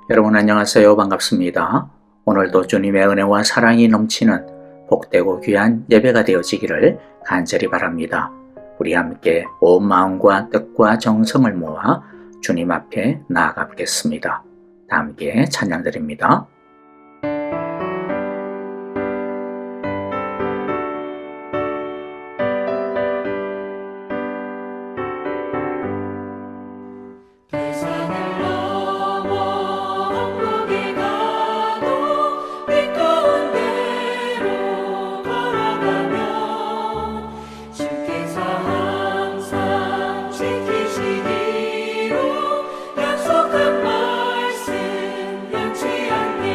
여러분 안녕하세요. 반갑습니다. 오늘도 주님의 은혜와 사랑이 넘치는 복되고 귀한 예배가 되어지기를 간절히 바랍니다. 우리 함께 온 마음과 뜻과 정성을 모아 주님 앞에 나아가 보겠습니다. 다 함께 찬양드립니다. 세상을 넘어 천국에 가도 빛 가운데로 걸어가면 주께서 항상 지키시기로 약속한 말씀 변치 않네.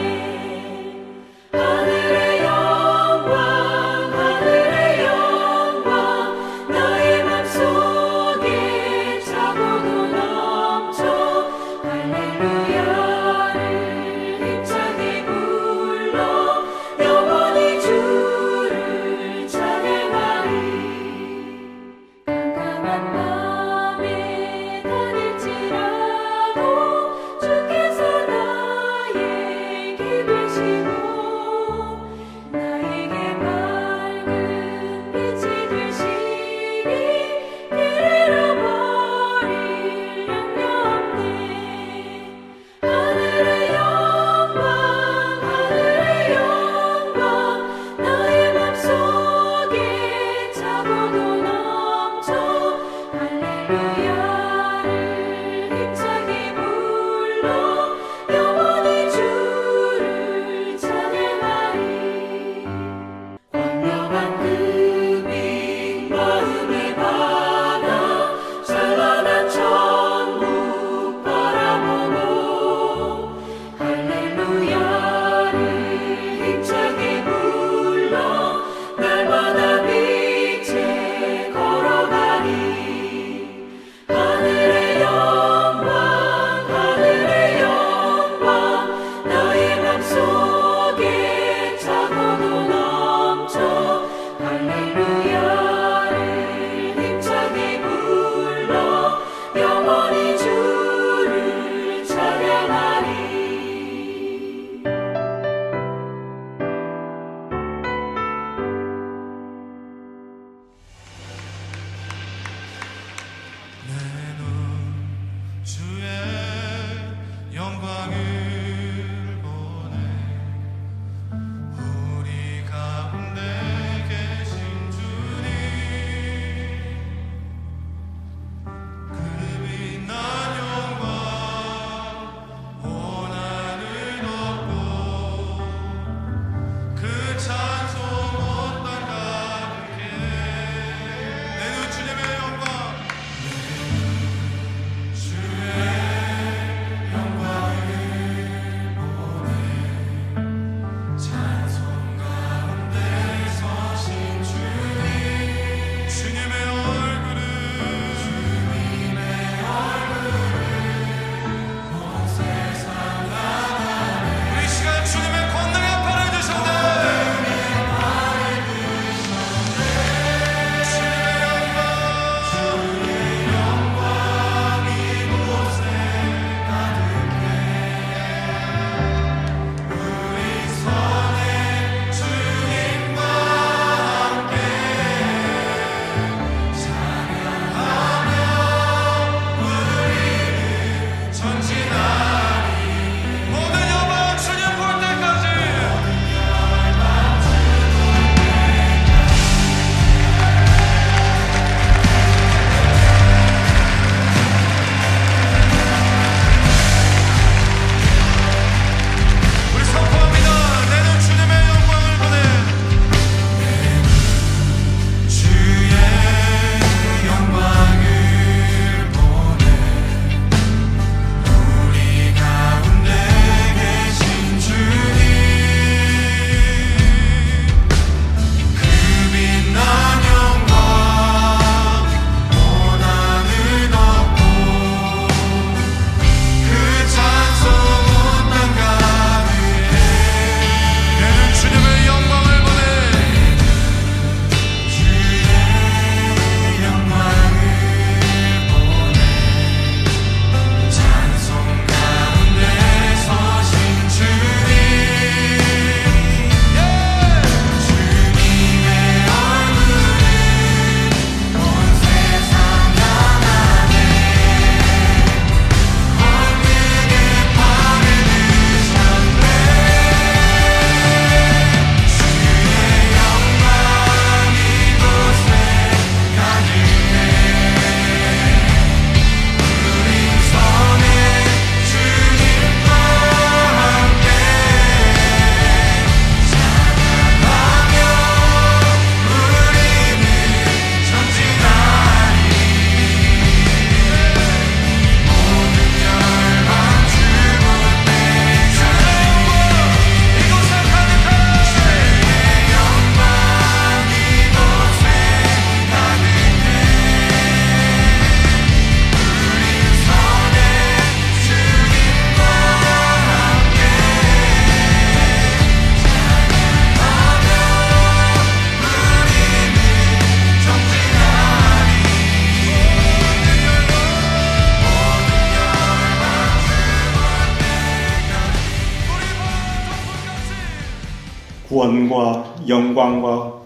구원과 영광과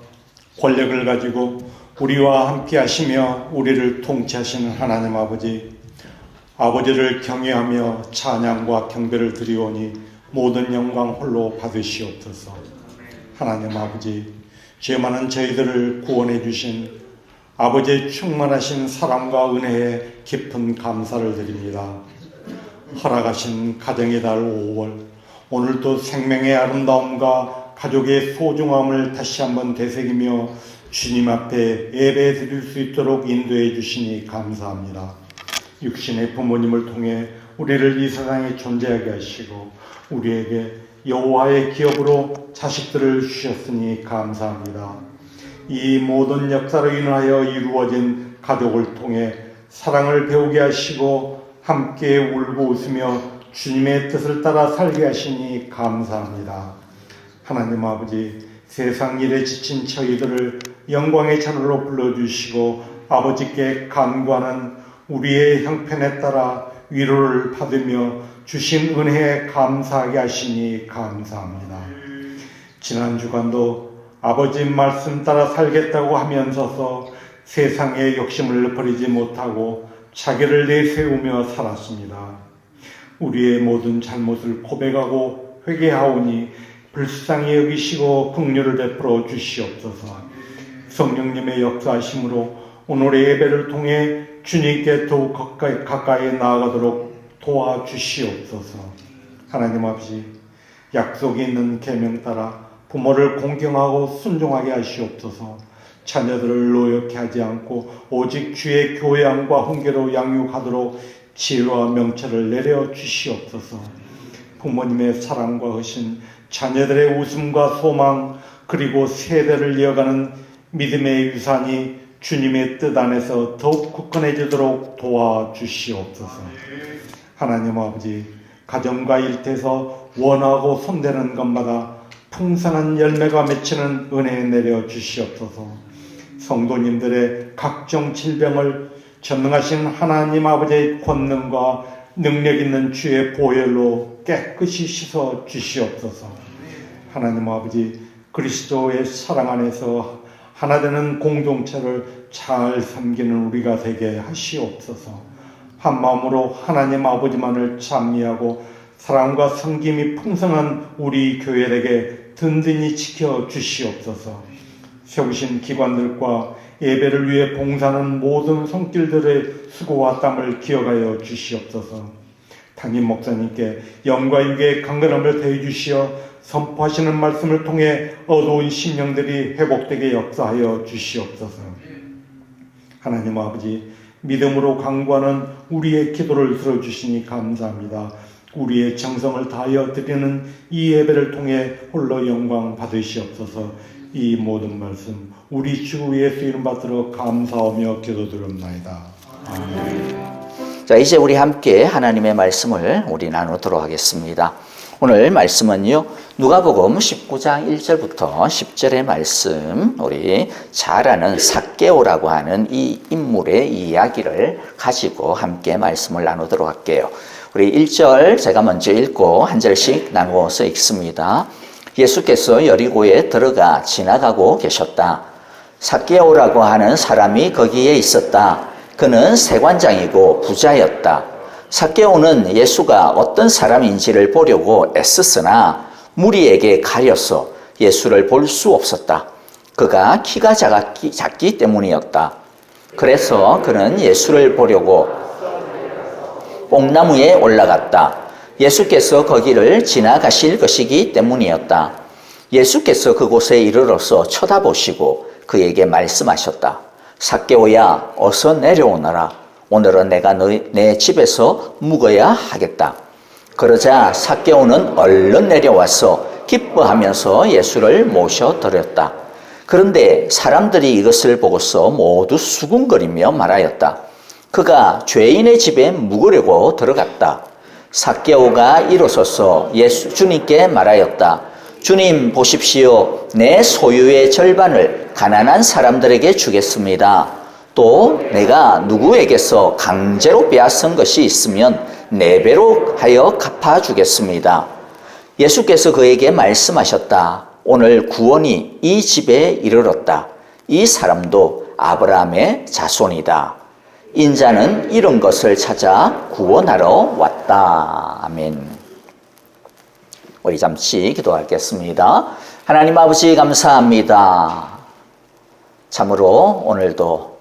권력을 가지고 우리와 함께 하시며 우리를 통치하시는 하나님 아버지를 경외하며 찬양과 경배를 드리오니 모든 영광 홀로 받으시옵소서. 하나님 아버지, 죄 많은 저희들을 구원해 주신 아버지의 충만하신 사랑과 은혜에 깊은 감사를 드립니다. 허락하신 가정의 달 5월, 오늘도 생명의 아름다움과 가족의 소중함을 다시 한번 되새기며 주님 앞에 예배 드릴 수 있도록 인도해 주시니 감사합니다. 육신의 부모님을 통해 우리를 이 세상에 존재하게 하시고 우리에게 여호와의 기업으로 자식들을 주셨으니 감사합니다. 이 모든 역사로 인하여 이루어진 가족을 통해 사랑을 배우게 하시고 함께 울고 웃으며 주님의 뜻을 따라 살게 하시니 감사합니다. 하나님 아버지, 세상 일에 지친 저희들을 영광의 차늘로 불러주시고 아버지께 간구하는 우리의 형편에 따라 위로를 받으며 주신 은혜에 감사하게 하시니 감사합니다. 지난 주간도 아버지 말씀 따라 살겠다고 하면서서 세상의 욕심을 버리지 못하고 자기를 내세우며 살았습니다. 우리의 모든 잘못을 고백하고 회개하오니 불쌍히 여기시고 긍휼을 베풀어 주시옵소서. 성령님의 역사하심으로 오늘의 예배를 통해 주님께 더욱 가까이 나아가도록 도와주시옵소서. 하나님 아버지, 약속이 있는 계명 따라 부모를 공경하고 순종하게 하시옵소서. 자녀들을 노엽게 하지 않고 오직 주의 교양과 훈계로 양육하도록 지혜와 명철을 내려 주시옵소서. 부모님의 사랑과 헌신, 자녀들의 웃음과 소망, 그리고 세대를 이어가는 믿음의 유산이 주님의 뜻 안에서 더욱 굳건해지도록 도와주시옵소서. 하나님 아버지, 가정과 일터에서 원하고 손대는 것마다 풍성한 열매가 맺히는 은혜 내려 주시옵소서. 성도님들의 각종 질병을 전능하신 하나님 아버지의 권능과 능력 있는 주의 보혈로 깨끗이 씻어 주시옵소서. 하나님 아버지, 그리스도의 사랑 안에서 하나 되는 공동체를 잘 섬기는 우리가 되게 하시옵소서. 한 마음으로 하나님 아버지만을 찬미하고 사랑과 섬김이 풍성한 우리 교회에게 든든히 지켜 주시옵소서. 세우신 기관들과 예배를 위해 봉사하는 모든 손길들의 수고와 땀을 기억하여 주시옵소서. 담임 목사님께 영과 육의 강건함을 더해 주시어 선포하시는 말씀을 통해 어두운 심령들이 회복되게 역사하여 주시옵소서. 하나님 아버지, 믿음으로 간구하는 우리의 기도를 들어주시니 감사합니다. 우리의 정성을 다하여 드리는 이 예배를 통해 홀로 영광 받으시옵소서. 이 모든 말씀 우리 주 예수 이름 받들어 감사하며 기도드립나이다. 아멘. 자, 이제 우리 함께 하나님의 말씀을 우리 나누도록 하겠습니다. 오늘 말씀은요, 누가복음 19장 1절부터 10절의 말씀, 우리 잘 아는 삭개오라고 하는 이 인물의 이야기를 가지고 함께 말씀을 나누도록 할게요. 우리 1절 제가 먼저 읽고 한 절씩 나누어서 읽습니다. 예수께서 여리고에 들어가 지나가고 계셨다. 삭개오라고 하는 사람이 거기에 있었다. 그는 세관장이고 부자였다. 삭개오는 예수가 어떤 사람인지를 보려고 애썼으나 무리에게 가려서 예수를 볼 수 없었다. 그가 키가 작기 때문이었다. 그래서 그는 예수를 보려고 뽕나무에 올라갔다. 예수께서 거기를 지나가실 것이기 때문이었다. 예수께서 그곳에 이르러서 쳐다보시고 그에게 말씀하셨다. 삭개오야, 어서 내려오너라. 오늘은 내가 내 집에서 묵어야 하겠다. 그러자 삭개오는 얼른 내려와서 기뻐하면서 예수를 모셔드렸다. 그런데 사람들이 이것을 보고서 모두 수군거리며 말하였다. 그가 죄인의 집에 묵으려고 들어갔다. 삭개오가 일어서서 주님께 말하였다. 주님, 보십시오. 내 소유의 절반을 가난한 사람들에게 주겠습니다. 또 내가 누구에게서 강제로 빼앗은 것이 있으면 4배로 하여 갚아주겠습니다. 예수께서 그에게 말씀하셨다. 오늘 구원이 이 집에 이르렀다. 이 사람도 아브라함의 자손이다. 인자는 이런 것을 찾아 구원하러 왔다. 아멘. 우리 잠시 기도하겠습니다. 하나님 아버지 감사합니다. 참으로 오늘도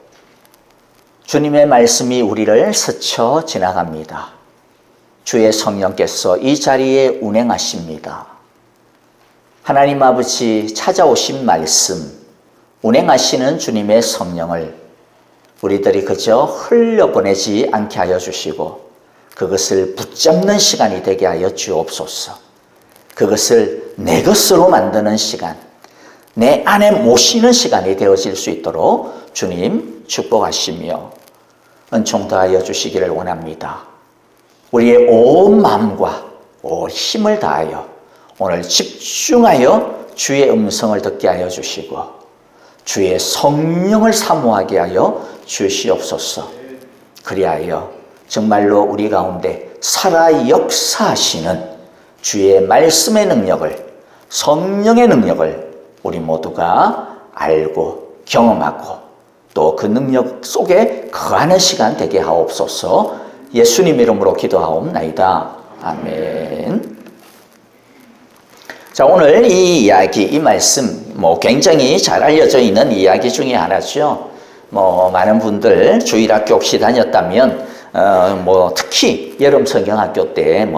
주님의 말씀이 우리를 스쳐 지나갑니다. 주의 성령께서 이 자리에 운행하십니다. 하나님 아버지 찾아오신 말씀, 운행하시는 주님의 성령을 우리들이 그저 흘려보내지 않게 하여 주시고 그것을 붙잡는 시간이 되게 하여 주옵소서. 그것을 내 것으로 만드는 시간, 내 안에 모시는 시간이 되어질 수 있도록 주님 축복하시며 은총 더하여 주시기를 원합니다. 우리의 온 마음과 온 힘을 다하여 오늘 집중하여 주의 음성을 듣게 하여 주시고 주의 성령을 사모하게 하여 주시옵소서. 그리하여 정말로 우리 가운데 살아 역사하시는 주의 말씀의 능력을, 성령의 능력을 우리 모두가 알고 경험하고 또 그 능력 속에 거하는 시간 되게 하옵소서. 예수님 이름으로 기도하옵나이다. 아멘. 자, 오늘 이 이야기, 이 말씀, 굉장히 잘 알려져 있는 이야기 중에 하나죠. 많은 분들 주일학교 혹시 다녔다면, 특히 여름 성경학교 때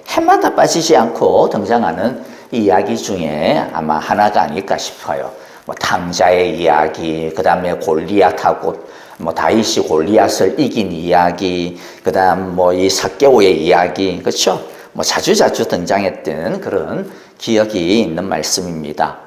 해마다 빠지지 않고 등장하는 이 이야기 중에 아마 하나가 아닐까 싶어요. 탕자의 이야기, 그 다음에 골리앗하고 다윗이 골리앗을 이긴 이야기, 그 다음 이 삭개오의 이야기, 그렇죠? 자주자주 등장했던 그런 기억이 있는 말씀입니다.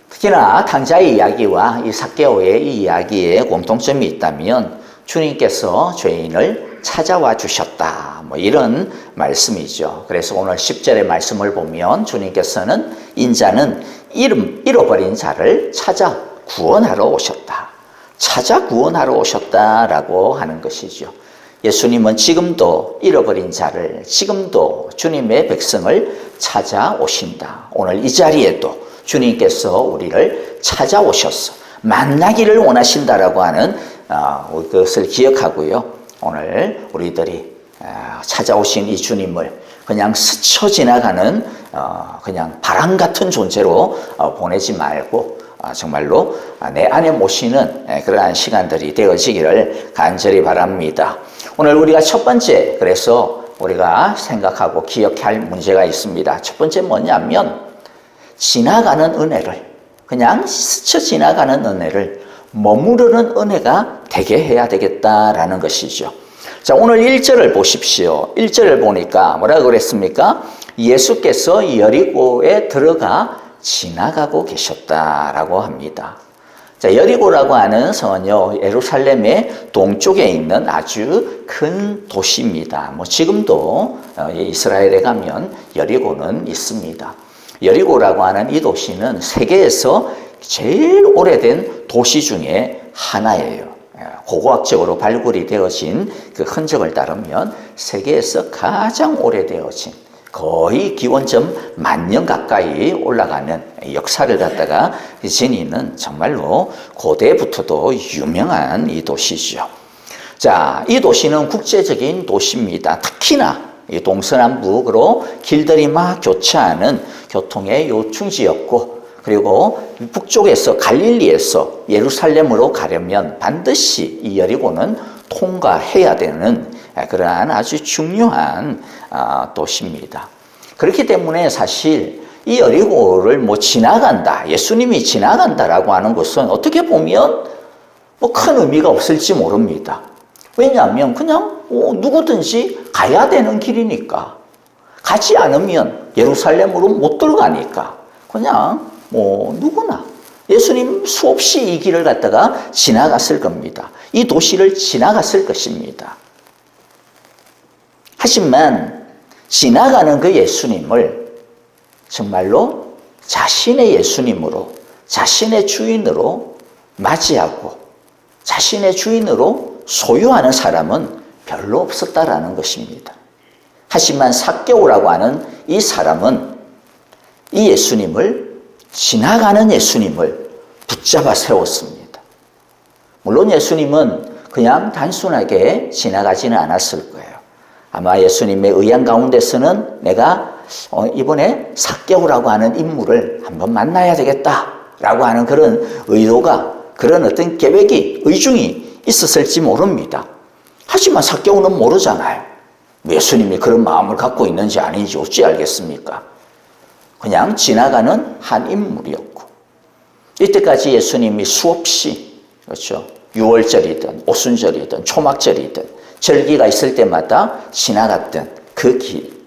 특히나 탕자의 이야기와 이 삭개오의 이 이야기에 공통점이 있다면 주님께서 죄인을 찾아와 주셨다. 이런 말씀이죠. 그래서 오늘 10절의 말씀을 보면 주님께서는 인자는 잃어버린 자를 찾아 구원하러 오셨다. 찾아 구원하러 오셨다라고 하는 것이죠. 예수님은 지금도 잃어버린 자를, 지금도 주님의 백성을 찾아오신다. 오늘 이 자리에도 주님께서 우리를 찾아오셨어. 만나기를 원하신다라고 하는 그것을 기억하고요. 오늘 우리들이 찾아오신 이 주님을 그냥 스쳐 지나가는 그냥 바람 같은 존재로 보내지 말고 정말로 내 안에 모시는 그러한 시간들이 되어지기를 간절히 바랍니다. 오늘 우리가 첫 번째, 그래서 우리가 생각하고 기억할 문제가 있습니다. 첫 번째 뭐냐면 지나가는 은혜를, 그냥 스쳐 지나가는 은혜를 머무르는 은혜가 되게 해야 되겠다라는 것이죠. 자, 오늘 1절을 보십시오. 1절을 보니까 뭐라고 그랬습니까? 예수께서 여리고에 들어가 지나가고 계셨다라고 합니다. 자, 여리고라고 하는 성은요, 예루살렘의 동쪽에 있는 아주 큰 도시입니다. 지금도 이스라엘에 가면 여리고는 있습니다. 여리고라고 하는 이 도시는 세계에서 제일 오래된 도시 중에 하나예요. 고고학적으로 발굴이 되어진 그 흔적을 따르면 세계에서 가장 오래되어진, 거의 기원전 10,000년 가까이 올라가는 역사를 갖다가 지니는 정말로 고대부터도 유명한 이 도시죠. 자, 이 도시는 국제적인 도시입니다. 특히나 이 동서남북으로 길들이 막 교차하는 교통의 요충지였고, 그리고 북쪽에서 갈릴리에서 예루살렘으로 가려면 반드시 이 여리고는 통과해야 되는 그러한 아주 중요한 도시입니다. 그렇기 때문에 사실 이 여리고를 지나간다, 예수님이 지나간다라고 하는 것은 어떻게 보면 큰 의미가 없을지 모릅니다. 왜냐하면 그냥 누구든지 가야 되는 길이니까, 가지 않으면 예루살렘으로 못 들어가니까 그냥 누구나 예수님 수없이 이 길을 갖다가 지나갔을 겁니다. 이 도시를 지나갔을 것입니다. 하지만 지나가는 그 예수님을 정말로 자신의 예수님으로, 자신의 주인으로 맞이하고 자신의 주인으로 소유하는 사람은 별로 없었다라는 것입니다. 하지만 삭개오라고 하는 이 사람은 이 예수님을, 지나가는 예수님을 붙잡아 세웠습니다. 물론 예수님은 그냥 단순하게 지나가지는 않았을 거예요. 아마 예수님의 의향 가운데서는 내가 이번에 삭개오라고 하는 인물을 한번 만나야 되겠다라고 하는 그런 의도가, 그런 어떤 계획이, 의중이 있었을지 모릅니다. 하지만 삭개오는 모르잖아요. 예수님이 그런 마음을 갖고 있는지 아닌지 어찌 알겠습니까? 그냥 지나가는 한 인물이었고, 이때까지 예수님이 수없이, 그렇죠, 유월절이든 오순절이든 초막절이든 절기가 있을 때마다 지나갔던 그 길.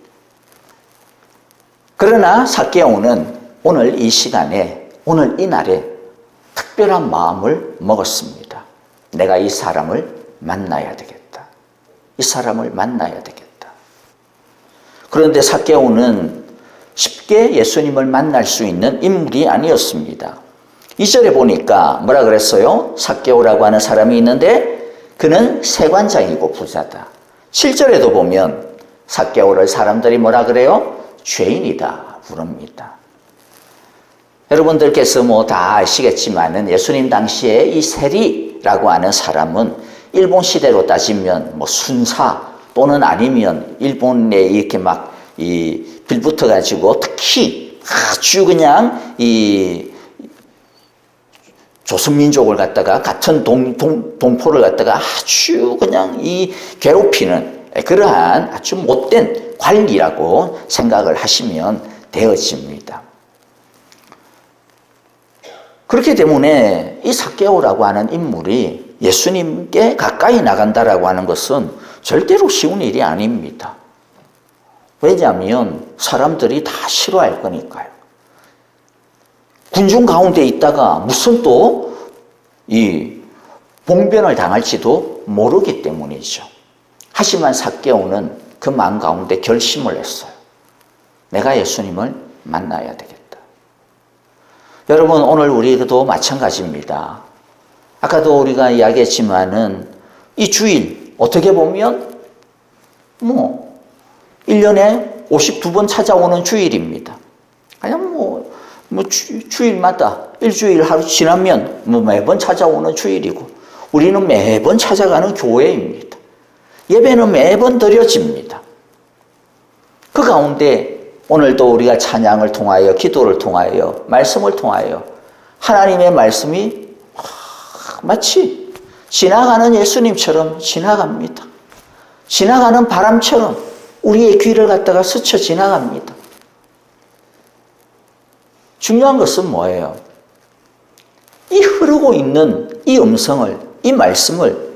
그러나 삭개오는 오늘 이 시간에, 오늘 이 날에 특별한 마음을 먹었습니다. 내가 이 사람을 만나야 되겠다. 이 사람을 만나야 되겠다. 그런데 삭개오는 쉽게 예수님을 만날 수 있는 인물이 아니었습니다. 2절에 보니까 뭐라 그랬어요? 삭개오라고 하는 사람이 있는데 그는 세관장이고 부자다. 7절에도 보면 삭개오를 사람들이 뭐라 그래요? 죄인이다 부릅니다. 여러분들께서 뭐 다 아시겠지만은 예수님 당시에 이 세리라고 하는 사람은 일본 시대로 따지면 뭐 순사 또는 아니면 일본에 이렇게 막 이 빌붙어 가지고 특히 아주 그냥 이 조선민족을 갖다가 같은 동포를 갖다가 아주 그냥 이 괴롭히는 그러한 아주 못된 관리라고 생각을 하시면 되어집니다. 그렇기 때문에 이 삭개오라고 하는 인물이 예수님께 가까이 나간다라고 하는 것은 절대로 쉬운 일이 아닙니다. 왜냐하면 사람들이 다 싫어할 거니까요. 군중 가운데 있다가 무슨 또 이 봉변을 당할지도 모르기 때문이죠. 하지만 삭개오는 그 마음 가운데 결심을 했어요. 내가 예수님을 만나야 되겠다. 여러분, 오늘 우리도 마찬가지입니다. 아까도 우리가 이야기했지만은 이 주일 어떻게 보면 뭐 1년에 52번 찾아오는 주일입니다. 그냥 뭐 주일마다 일주일 하루 지나면 뭐 매번 찾아오는 주일이고, 우리는 매번 찾아가는 교회입니다. 예배는 매번 드려집니다. 그 가운데 오늘도 우리가 찬양을 통하여, 기도를 통하여, 말씀을 통하여 하나님의 말씀이 마치 지나가는 예수님처럼 지나갑니다. 지나가는 바람처럼 우리의 귀를 갖다가 스쳐 지나갑니다. 중요한 것은 뭐예요? 이 흐르고 있는 이 음성을, 이 말씀을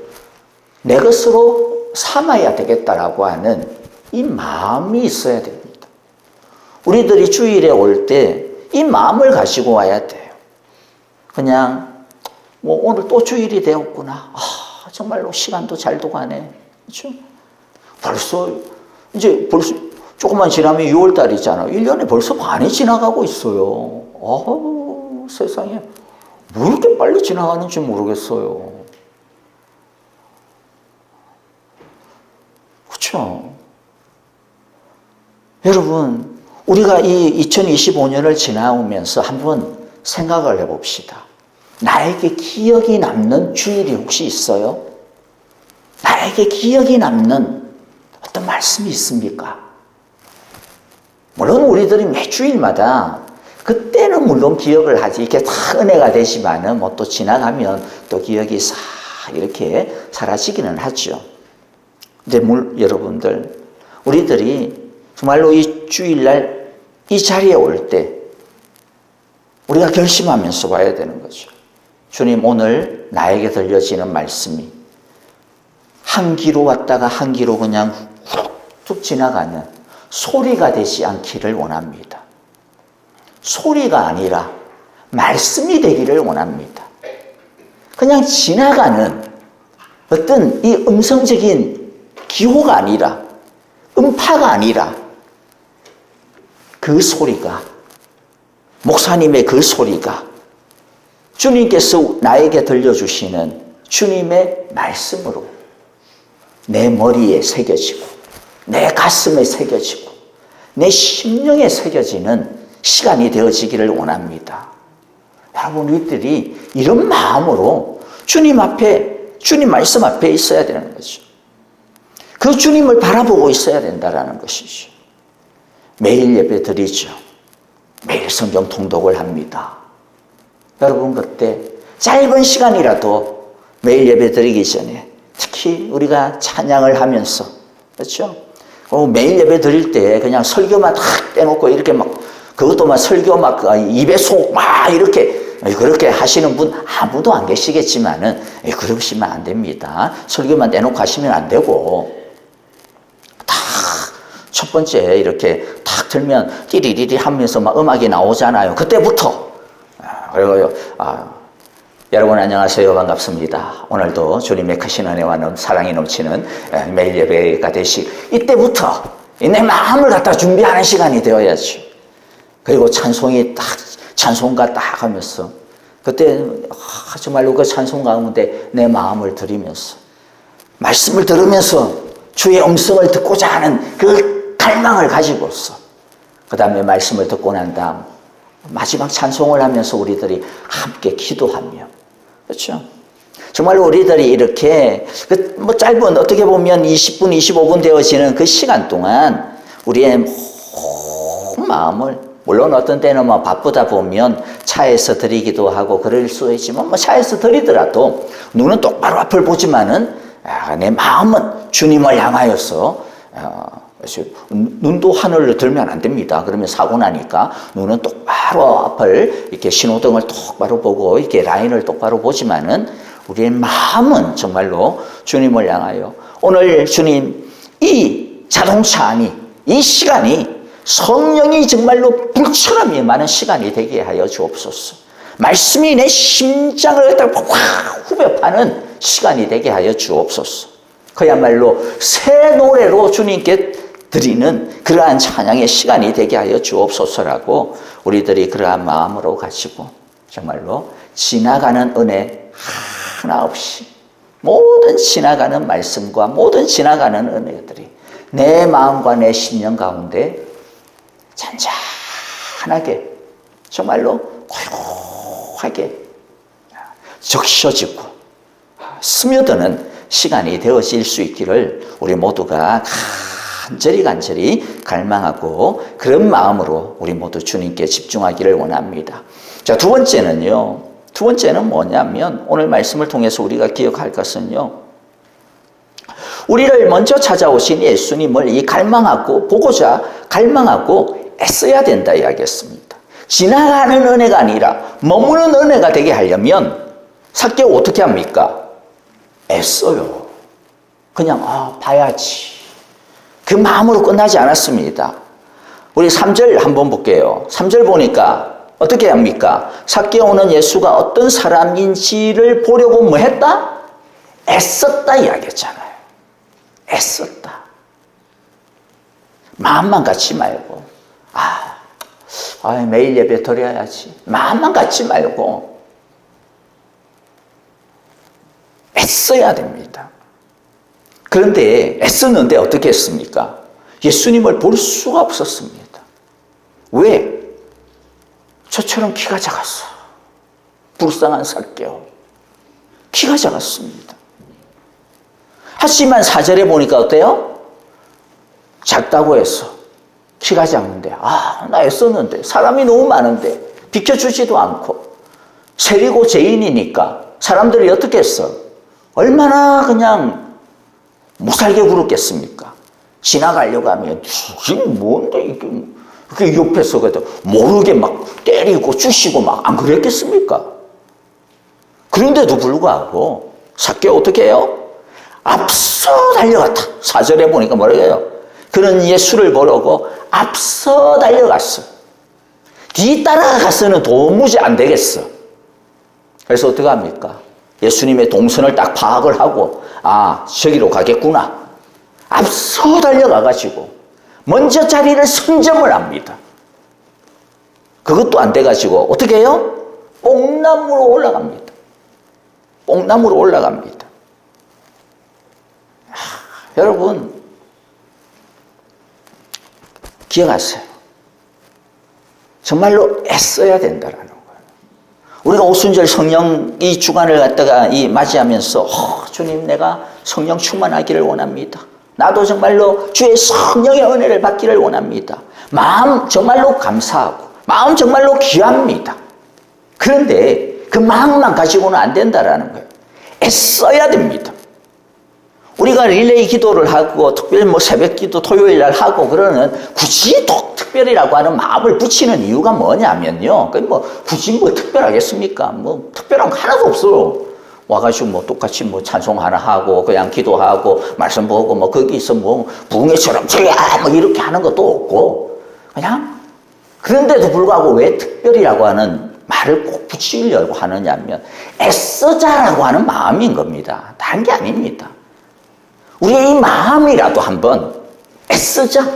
내 것으로 삼아야 되겠다라고 하는 이 마음이 있어야 됩니다. 우리들이 주일에 올 때 이 마음을 가지고 와야 돼요. 그냥 뭐 오늘 또 주일이 되었구나. 정말로 시간도 잘도 가네. 그렇죠? 벌써 조금만 지나면 6월달이잖아요. 1년에 벌써 반이 지나가고 있어요. 세상에 왜 이렇게 빨리 지나가는지 모르겠어요. 그렇죠? 여러분, 우리가 이 2025년을 지나오면서 한번 생각을 해봅시다. 나에게 기억이 남는 주일이 혹시 있어요? 나에게 기억이 남는 어떤 말씀이 있습니까? 물론 우리들이 매주일마다 그때는 물론 기억을 하지, 이렇게 다 은혜가 되지만은 뭐 또 지나가면 또 기억이 싹 이렇게 사라지기는 하죠. 근데 여러분들, 우리들이 정말로 이 주일날 이 자리에 올 때 우리가 결심하면서 와야 되는 거죠. 주님, 오늘 나에게 들려지는 말씀이 한 귀로 왔다가 한 귀로 그냥 훅 지나가는 소리가 되지 않기를 원합니다. 소리가 아니라 말씀이 되기를 원합니다. 그냥 지나가는 어떤 이 음성적인 기호가 아니라, 음파가 아니라 그 소리가, 목사님의 그 소리가 주님께서 나에게 들려주시는 주님의 말씀으로 내 머리에 새겨지고 내 가슴에 새겨지고 내 심령에 새겨지는 시간이 되어지기를 원합니다. 여러분, 우리들이 이런 마음으로 주님 앞에, 주님 말씀 앞에 있어야 되는 거죠. 그 주님을 바라보고 있어야 된다는 것이죠. 매일 예배 드리죠. 매일 성경 통독을 합니다. 여러분, 그때 짧은 시간이라도 매일 예배 드리기 전에 특히 우리가 찬양을 하면서, 그렇죠? 매일 예배 드릴 때 그냥 설교만 탁 떼놓고 이렇게 막, 그것도 막 설교 막 입에 속 막 이렇게 그렇게 하시는 분 아무도 안 계시겠지만은 그러시면 안 됩니다. 설교만 떼놓고 하시면 안 되고, 첫 번째 이렇게 탁 들면 띠리리리 하면서 막 음악이 나오잖아요. 그때부터. 그리고요, 여러분 안녕하세요. 반갑습니다. 오늘도 주님의 크신 은혜와 사랑이 넘치는 매일 예배가 되시, 이때부터 내 마음을 갖다 준비하는 시간이 되어야죠. 그리고 찬송이 딱, 찬송가 딱 하면서 그때 정말로 그 찬송 가운데 내 마음을 들이면서 말씀을 들으면서 주의 음성을 듣고자 하는 그 갈망을 가지고서 그 다음에 말씀을 듣고 난 다음 마지막 찬송을 하면서 우리들이 함께 기도하며, 그렇죠? 정말로 우리들이 이렇게 뭐 짧은, 어떻게 보면 20분, 25분 되어지는 그 시간 동안 우리의 마음을, 물론 어떤 때는 뭐 바쁘다 보면 차에서 드리기도 하고 그럴 수 있지만, 뭐 차에서 드리더라도 눈은 똑바로 앞을 보지만은 내 마음은 주님을 향하여서, 눈도 하늘로 들면 안 됩니다. 그러면 사고 나니까 눈은 똑바로 앞을 이렇게 신호등을 똑바로 보고 이렇게 라인을 똑바로 보지만은 우리의 마음은 정말로 주님을 향하여, 오늘 주님 이 자동차 안이, 이 시간이 성령이 정말로 불처럼 임하는 시간이 되게 하여 주옵소서. 말씀이 내 심장을 갖다가 확 후벼 파는 시간이 되게 하여 주옵소서. 그야말로 새 노래로 주님께 드리는 그러한 찬양의 시간이 되게 하여 주옵소서라고 우리들이 그러한 마음으로 가지고 정말로 지나가는 은혜 하나 없이 모든 지나가는 말씀과 모든 지나가는 은혜들이 내 마음과 내 심령 가운데 잔잔하게 정말로 고요하게 적셔지고 스며드는 시간이 되어질 수 있기를 우리 모두가 간절히 갈망하고 그런 마음으로 우리 모두 주님께 집중하기를 원합니다. 자, 두 번째는요. 두 번째는 뭐냐면 오늘 말씀을 통해서 우리가 기억할 것은요. 우리를 먼저 찾아오신 예수님을 이 갈망하고 보고자 갈망하고 애써야 된다 이야기했습니다. 지나가는 은혜가 아니라 머무는 은혜가 되게 하려면 삭개오 어떻게 합니까? 애써요. 그냥 봐야지. 그 마음으로 끝나지 않았습니다. 우리 3절 한번 볼게요. 3절 보니까 어떻게 합니까? 삭개오는 예수가 어떤 사람인지를 보려고 뭐 했다? 애썼다 이야기했잖아요. 애썼다. 마음만 갖지 말고 매일 예배 드려야지. 마음만 갖지 말고 애써야 됩니다. 그런데 애썼는데 어떻게 했습니까? 예수님을 볼 수가 없었습니다. 왜? 저처럼 키가 작았어. 불쌍한 삭개오. 키가 작았습니다. 하지만 4절에 보니까 어때요? 작다고 해서 키가 작는데 나 애썼는데 사람이 너무 많은데 비켜주지도 않고 세리고 죄인이니까 사람들이 어떻게 했어? 얼마나 그냥 못살게 굴었겠습니까? 지나가려고 하면 이게 뭔데 이게 그 옆에서 그래도 모르게 막 때리고 주시고 막 안 그랬겠습니까? 그런데도 불구하고 삭개오 어떻게 해요? 앞서 달려갔다. 4절에 보니까 뭐라고 해요? 그는 예수를 보려고 앞서 달려갔어. 뒤따라가서는 도무지 안 되겠어. 그래서 어떻게 합니까? 예수님의 동선을 딱 파악을 하고 저기로 가겠구나. 앞서 달려가가지고 먼저 자리를 선점을 합니다. 그것도 안 돼가지고 어떻게 해요? 뽕나무로 올라갑니다. 뽕나무로 올라갑니다. 여러분 기억하세요. 정말로 애써야 된다라는 거예요. 우리가 오순절 성령 이 주간을 갖다가 맞이하면서 주님 내가 성령 충만하기를 원합니다. 나도 정말로 주의 성령의 은혜를 받기를 원합니다. 마음 정말로 감사하고 마음 정말로 귀합니다. 그런데 그 마음만 가지고는 안 된다라는 거예요. 애써야 됩니다. 우리가 릴레이 기도를 하고 특별히 뭐 새벽 기도 토요일 날 하고 그러는 굳이 또 특별이라고 하는 마음을 붙이는 이유가 뭐냐면요. 뭐 굳이 뭐 특별하겠습니까? 뭐 특별한 거 하나도 없어요. 와가지고 뭐 똑같이 뭐 찬송 하나 하고 그냥 기도하고 말씀 보고 뭐 거기서 뭐 부흥회처럼 저야 뭐 이렇게 하는 것도 없고 그냥 그런데도 불구하고 왜 특별이라고 하는 말을 꼭 붙이려고 하느냐면 애써자라고 하는 마음인 겁니다. 다른 게 아닙니다. 우리의 이 마음이라도 한번 애쓰자.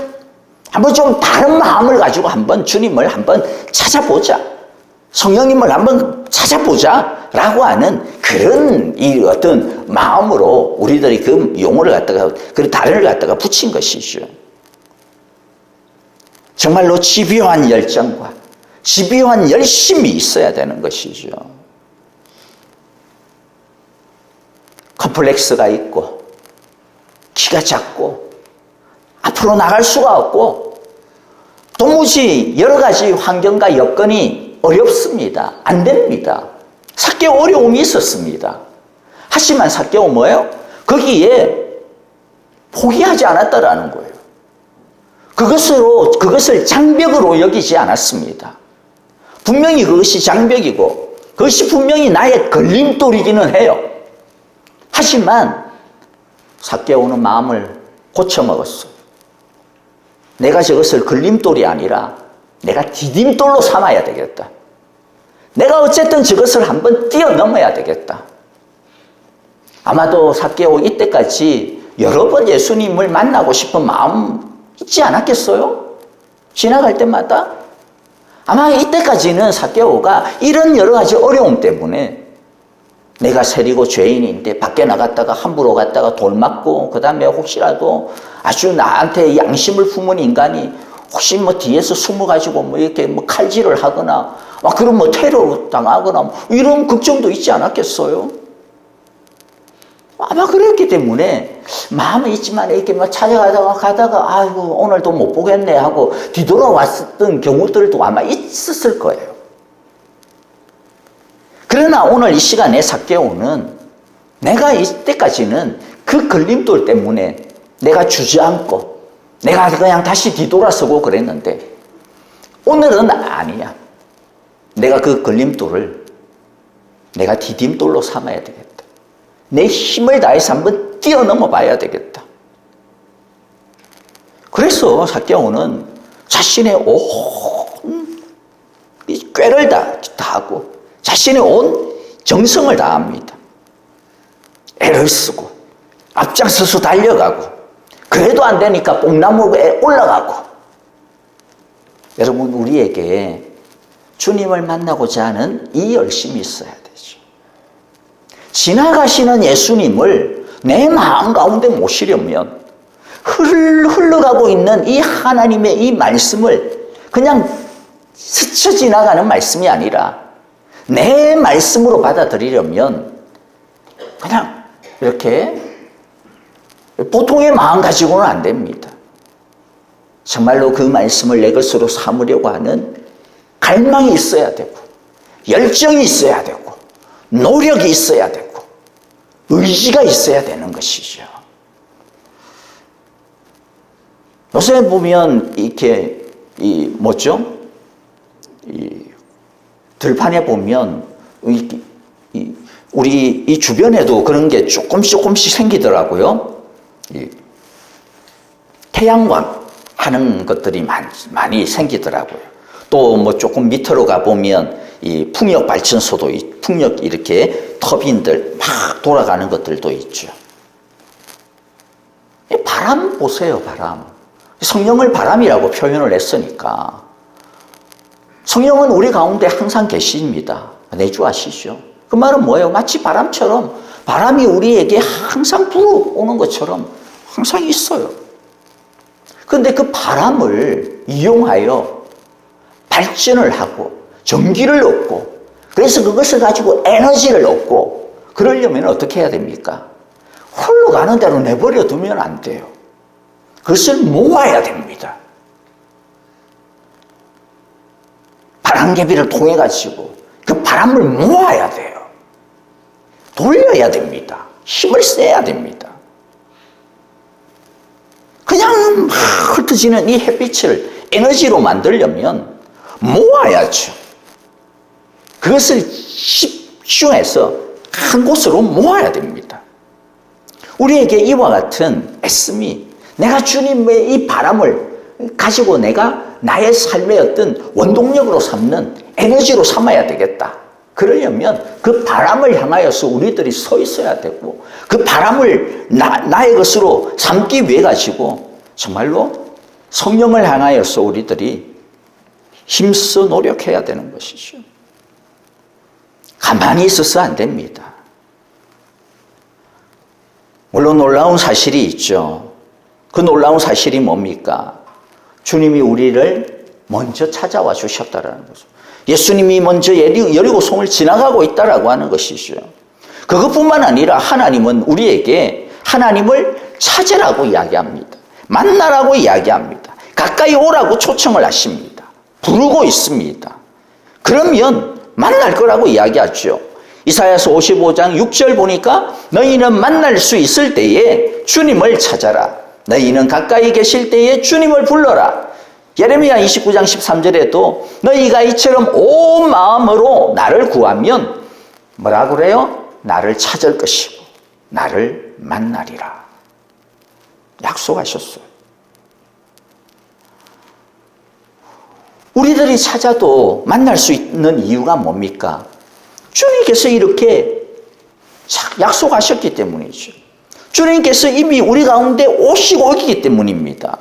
한번 좀 다른 마음을 가지고 한번 주님을 한번 찾아보자. 성령님을 한번 찾아보자. 라고 하는 그런 이 어떤 마음으로 우리들이 그 용어를 갖다가, 그 단어를 갖다가 붙인 것이죠. 정말로 집요한 열정과 집요한 열심이 있어야 되는 것이죠. 컴플렉스가 있고 키가 작고 앞으로 나갈 수가 없고 도무지 여러 가지 환경과 여건이 어렵습니다. 안 됩니다. 삭개오 어려움이 있었습니다. 하지만 삭개오 뭐예요? 거기에 포기하지 않았다라는 거예요. 그것을 장벽으로 여기지 않았습니다. 분명히 그것이 장벽이고 그것이 분명히 나의 걸림돌이기는 해요. 하지만 삭개오는 마음을 고쳐먹었어요. 내가 저것을 걸림돌이 아니라 내가 디딤돌로 삼아야 되겠다. 내가 어쨌든 저것을 한번 뛰어넘어야 되겠다. 아마도 삭개오 이때까지 여러 번 예수님을 만나고 싶은 마음 있지 않았겠어요? 지나갈 때마다? 아마 이때까지는 삭개오가 이런 여러 가지 어려움 때문에 내가 세리고 죄인인데 밖에 나갔다가 함부로 갔다가 돌 맞고 그 다음에 혹시라도 아주 나한테 양심을 품은 인간이 혹시 뭐 뒤에서 숨어가지고 뭐 이렇게 뭐 칼질을 하거나 그럼 뭐 테러 당하거나 뭐 이런 걱정도 있지 않았겠어요? 아마 그랬기 때문에 마음에 있지만 이렇게 뭐 찾아가다가 아이고 오늘도 못 보겠네 하고 뒤돌아왔던 경우들도 아마 있었을 거예요. 그러나 오늘 이 시간에 삭개오는 내가 이때까지는 그 걸림돌 때문에 내가 주저앉고 내가 그냥 다시 뒤돌아서고 그랬는데 오늘은 아니야. 내가 그 걸림돌을 내가 디딤돌로 삼아야 되겠다. 내 힘을 다해서 한번 뛰어넘어 봐야 되겠다. 그래서 삭개오는 자신의 온 꾀를 다하고 자신의 온 정성을 다합니다. 애를 쓰고 앞장서서 달려가고 그래도 안 되니까 뽕나무에 올라가고. 여러분 우리에게 주님을 만나고자 하는 이 열심이 있어야 되죠. 지나가시는 예수님을 내 마음 가운데 모시려면 흘러가고 있는 이 하나님의 이 말씀을 그냥 스쳐 지나가는 말씀이 아니라 내 말씀으로 받아들이려면 그냥 이렇게 보통의 마음 가지고는 안 됩니다. 정말로 그 말씀을 내 것으로 삼으려고 하는 갈망이 있어야 되고 열정이 있어야 되고 노력이 있어야 되고 의지가 있어야 되는 것이죠. 요새 보면 이렇게 들판에 보면 우리 이 주변에도 그런 게 조금씩 생기더라고요. 태양광 하는 것들이 많이 생기더라고요. 또 뭐 조금 밑으로 가 보면 이 풍력 발전소도 풍력 이렇게 터빈들 막 돌아가는 것들도 있죠. 바람 보세요, 바람. 성령을 바람이라고 표현을 했으니까 성령은 우리 가운데 항상 계십니다. 내주 아시죠? 그 말은 뭐예요? 마치 바람처럼 바람이 우리에게 항상 불어오는 것처럼 항상 있어요. 그런데 그 바람을 이용하여 발전을 하고 전기를 얻고 그래서 그것을 가지고 에너지를 얻고 그러려면 어떻게 해야 됩니까? 흘러가는 대로 내버려 두면 안 돼요. 그것을 모아야 됩니다. 바람개비를 통해 가지고 그 바람을 모아야 돼요. 돌려야 됩니다. 힘을 써야 됩니다. 그냥 막 흩어지는 이 햇빛을 에너지로 만들려면 모아야죠. 그것을 집중해서 한 곳으로 모아야 됩니다. 우리에게 이와 같은 애씀이 내가 주님의 이 바람을 가지고 내가 나의 삶의 어떤 원동력으로 삼는 에너지로 삼아야 되겠다. 그러려면 그 바람을 향하여서 우리들이 서 있어야 되고 그 바람을 나의 것으로 삼기 위해 가지고 정말로 성령을 향하여서 우리들이 힘써 노력해야 되는 것이죠. 가만히 있어서 안 됩니다. 물론 놀라운 사실이 있죠. 그 놀라운 사실이 뭡니까? 주님이 우리를 먼저 찾아와 주셨다라는 거죠. 예수님이 먼저 여리고성을 지나가고 있다라고 하는 것이죠. 그것뿐만 아니라 하나님은 우리에게 하나님을 찾으라고 이야기합니다. 만나라고 이야기합니다. 가까이 오라고 초청을 하십니다. 부르고 있습니다. 그러면 만날 거라고 이야기하죠. 이사야서 55장 6절 보니까 너희는 만날 수 있을 때에 주님을 찾아라. 너희는 가까이 계실 때에 주님을 불러라. 예레미야 29장 13절에도 너희가 이처럼 온 마음으로 나를 구하면 뭐라 그래요? 나를 찾을 것이고 나를 만나리라. 약속하셨어요. 우리들이 찾아도 만날 수 있는 이유가 뭡니까? 주님께서 이렇게 약속하셨기 때문이죠. 주님께서 이미 우리 가운데 오시고 있기 때문입니다.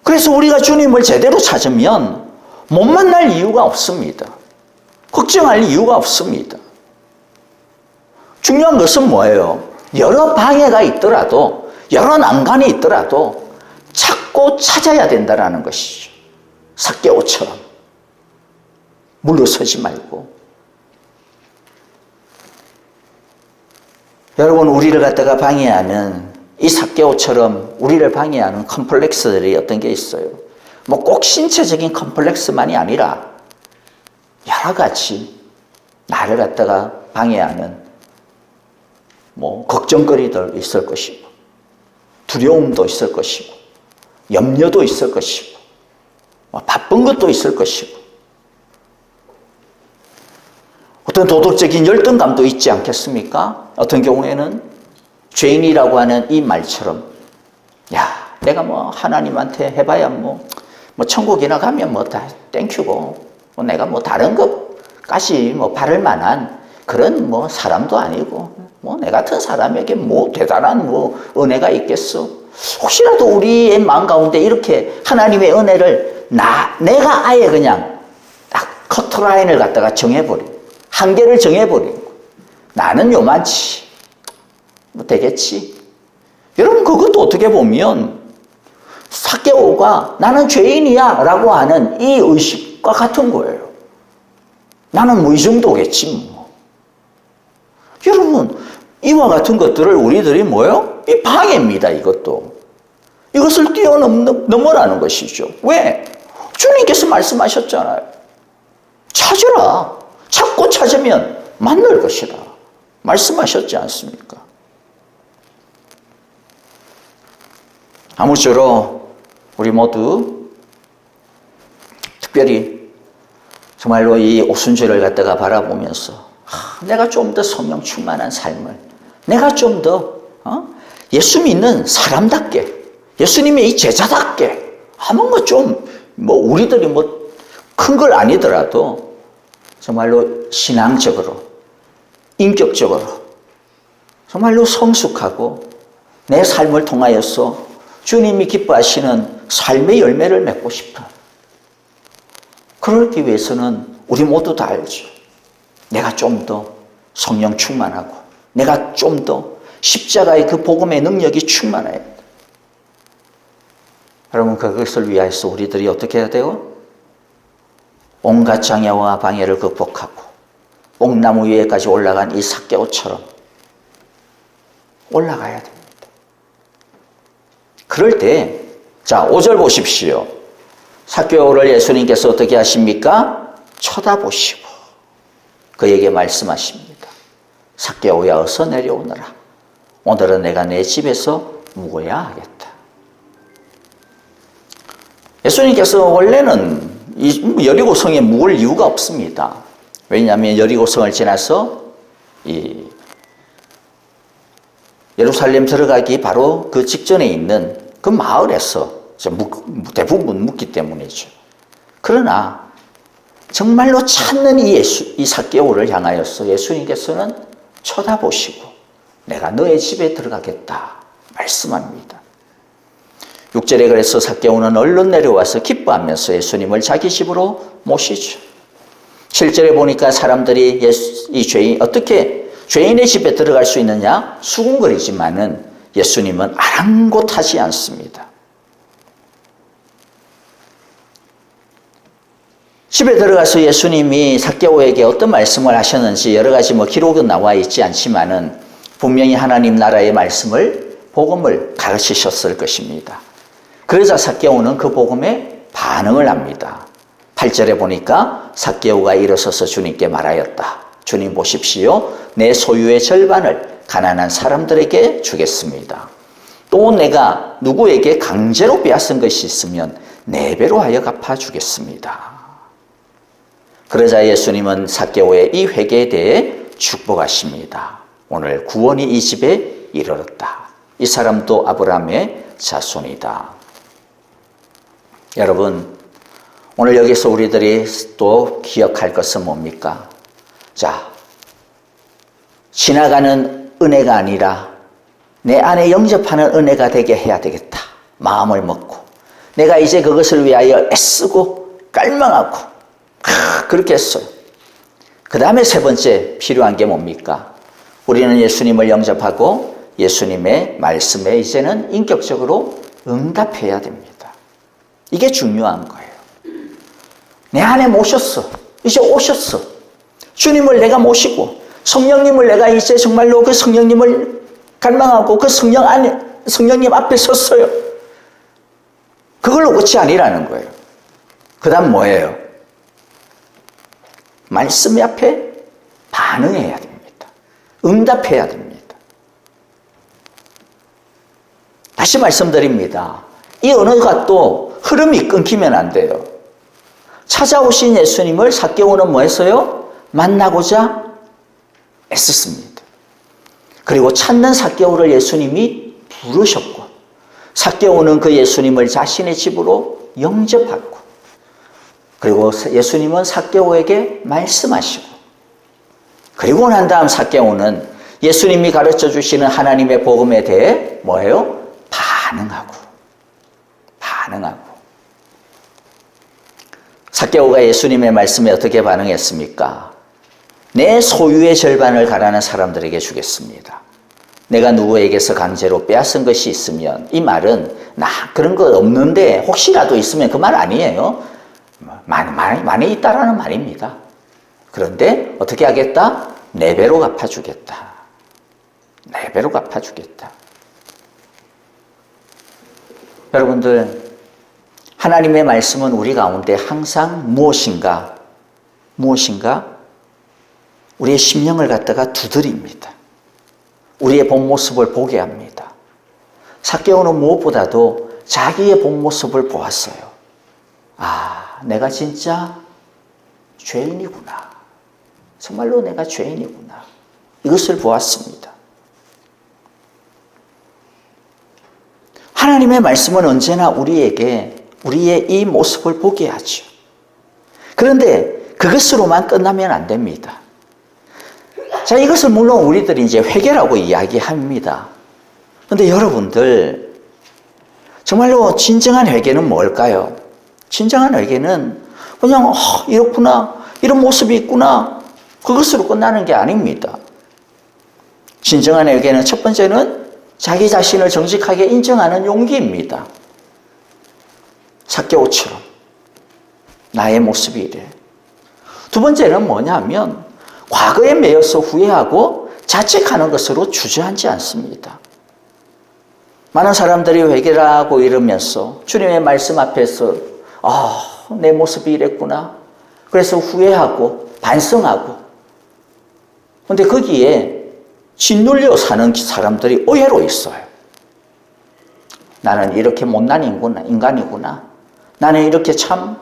그래서 우리가 주님을 제대로 찾으면 못 만날 이유가 없습니다. 걱정할 이유가 없습니다. 중요한 것은 뭐예요? 여러 방해가 있더라도 여러 난관이 있더라도 찾고 찾아야 된다는 것이죠. 삭개오처럼 물러서지 말고. 여러분, 우리를 갖다가 방해하는 이 삭개오처럼 우리를 방해하는 컴플렉스들이 어떤 게 있어요? 뭐 꼭 신체적인 컴플렉스만이 아니라 여러 가지 나를 갖다가 방해하는 뭐 걱정거리들 있을 것이고 두려움도 있을 것이고 염려도 있을 것이고 바쁜 것도 있을 것이고 어떤 도덕적인 열등감도 있지 않겠습니까? 어떤 경우에는 죄인이라고 하는 이 말처럼 야, 내가 뭐 하나님한테 해봐야 뭐 천국이나 가면 뭐 다 땡큐고 뭐 내가 뭐 다른 것까지 뭐 바랄 만한 그런 뭐 사람도 아니고 뭐 내 같은 사람에게 뭐 대단한 뭐 은혜가 있겠어. 혹시라도 우리의 마음 가운데 이렇게 하나님의 은혜를 내가 아예 그냥 딱 커트라인을 갖다가 정해버리고 한계를 정해버리고 나는 요만치 뭐 되겠지. 여러분, 그것도 어떻게 보면 삭개오가 나는 죄인이야 라고 하는 이 의식과 같은 거예요. 나는 뭐 이 정도겠지 뭐. 여러분, 이와 같은 것들을 우리들이 뭐예요? 이 방해입니다. 이것을 뛰어넘으라는 것이죠. 왜? 주님께서 말씀하셨잖아요. 찾으라. 찾고 찾으면 만날 것이다. 말씀하셨지 않습니까? 아무쪼록 우리 모두 특별히 정말로 이 오순절을 갖다가 바라보면서 내가 좀 더 성령 충만한 삶을, 내가 좀 더 예수 믿는 사람답게, 예수님의 이 제자답게 뭔가 좀 우리들이 큰 걸 아니더라도 정말로 신앙적으로, 인격적으로 정말로 성숙하고 내 삶을 통하여서 주님이 기뻐하시는 삶의 열매를 맺고 싶어. 그러기 위해서는 우리 모두 다 알죠. 내가 좀 더 성령 충만하고 내가 좀 더 십자가의 그 복음의 능력이 충만해야 돼. 여러분, 그것을 위해서 우리들이 어떻게 해야 돼요? 온갖 장애와 방해를 극복하고 옥나무 위에까지 올라간 이 삭개오처럼 올라가야 됩니다. 그럴 때, 자, 5절 보십시오. 삭개오를 예수님께서 어떻게 하십니까? 쳐다보시고 그에게 말씀하십니다. 삭개오야, 어서 내려오너라. 오늘은 내가 내 집에서 묵어야 하겠다. 예수님께서 원래는 이 여리고성에 묵을 이유가 없습니다. 왜냐하면 여리고성을 지나서 이 예루살렘 들어가기 바로 그 직전에 있는 그 마을에서 대부분 묵기 때문이죠. 그러나 정말로 찾는 이 삭개오를 향하여서 예수님께서는 쳐다보시고 내가 너의 집에 들어가겠다 말씀합니다. 6절에 그래서 삭개오는 얼른 내려와서 기뻐하면서 예수님을 자기 집으로 모시죠. 7절에 보니까 사람들이 이 죄인 어떻게 죄인의 집에 들어갈 수 있느냐 수군거리지만은 예수님은 아랑곳하지 않습니다. 집에 들어가서 예수님이 삭개오에게 어떤 말씀을 하셨는지 여러 가지 기록은 나와 있지 않지만은 분명히 하나님 나라의 복음을 가르치셨을 것입니다. 그러자 삭개오는 그 복음에 반응을 합니다. 8절에 보니까 삭개오가 일어서서 주님께 말하였다. 주님 보십시오. 내 소유의 절반을 가난한 사람들에게 주겠습니다. 또 내가 누구에게 강제로 빼앗은 것이 있으면 4배로 하여 갚아주겠습니다. 그러자 예수님은 삭개오의 이 회개에 대해 축복하십니다. 오늘 구원이 이 집에 이르렀다. 이 사람도 아브라함의 자손이다. 여러분, 오늘 여기서 우리들이 또 기억할 것은 뭡니까? 자, 지나가는 은혜가 아니라 내 안에 영접하는 은혜가 되게 해야 되겠다. 마음을 먹고 내가 이제 그것을 위하여 애쓰고 깔망하고 그렇게 했어요. 그 다음에 세 번째 필요한 게 뭡니까? 우리는 예수님을 영접하고 예수님의 말씀에 이제는 인격적으로 응답해야 됩니다. 이게 중요한 거예요. 내 안에 모셨어. 이제 오셨어. 주님을 내가 모시고 성령님을 내가 이제 정말로 그 성령님을 갈망하고 그 성령님 앞에 섰어요. 그걸로 끝이 아니라는 거예요. 그 다음 뭐예요? 말씀 앞에 반응해야 됩니다. 응답해야 됩니다. 다시 말씀드립니다. 이 언어가 또 흐름이 끊기면 안 돼요. 찾아오신 예수님을 삭개오는 뭐 했어요? 만나고자 애썼습니다. 그리고 찾는 삭개오를 예수님이 부르셨고 삭개오는 그 예수님을 자신의 집으로 영접하고 그리고 예수님은 삭개오에게 말씀하시고 그리고 난 다음 삭개오는 예수님이 가르쳐 주시는 하나님의 복음에 대해 뭐예요? 반응하고 삭개오가 예수님의 말씀에 어떻게 반응했습니까? 내 소유의 절반을 가난한 사람들에게 주겠습니다. 내가 누구에게서 강제로 빼앗은 것이 있으면 이 말은 나 그런 거 없는데 혹시라도 있으면 그 말 아니에요. 많이 있다라는 말입니다. 그런데 어떻게 하겠다? 4배로 갚아주겠다. 4배로 갚아주겠다. 여러분들, 하나님의 말씀은 우리 가운데 항상 무엇인가 우리의 심령을 갖다가 두드립니다. 우리의 본 모습을 보게 합니다. 삭개오는 무엇보다도 자기의 본 모습을 보았어요. 아, 내가 진짜 죄인이구나. 정말로 내가 죄인이구나. 이것을 보았습니다. 하나님의 말씀은 언제나 우리에게 우리의 이 모습을 보게 하죠. 그런데 그것으로만 끝나면 안 됩니다. 자, 이것을 물론 우리들이 이제 회개라고 이야기합니다. 그런데 여러분들, 정말로 진정한 회개는 뭘까요? 진정한 회개는 그냥 이렇구나, 이런 모습이 있구나, 그것으로 끝나는 게 아닙니다. 진정한 회개는 첫 번째는 자기 자신을 정직하게 인정하는 용기입니다. 삭개오처럼 나의 모습이 이래. 두 번째는 뭐냐면 과거에 매여서 후회하고 자책하는 것으로 주저앉지 않습니다. 많은 사람들이 회개를 하고 이러면서 주님의 말씀 앞에서 내 모습이 이랬구나. 그래서 후회하고 반성하고. 근데 거기에 짓눌려 사는 사람들이 의외로 있어요. 나는 이렇게 못난 인간이구나. 나는 이렇게 참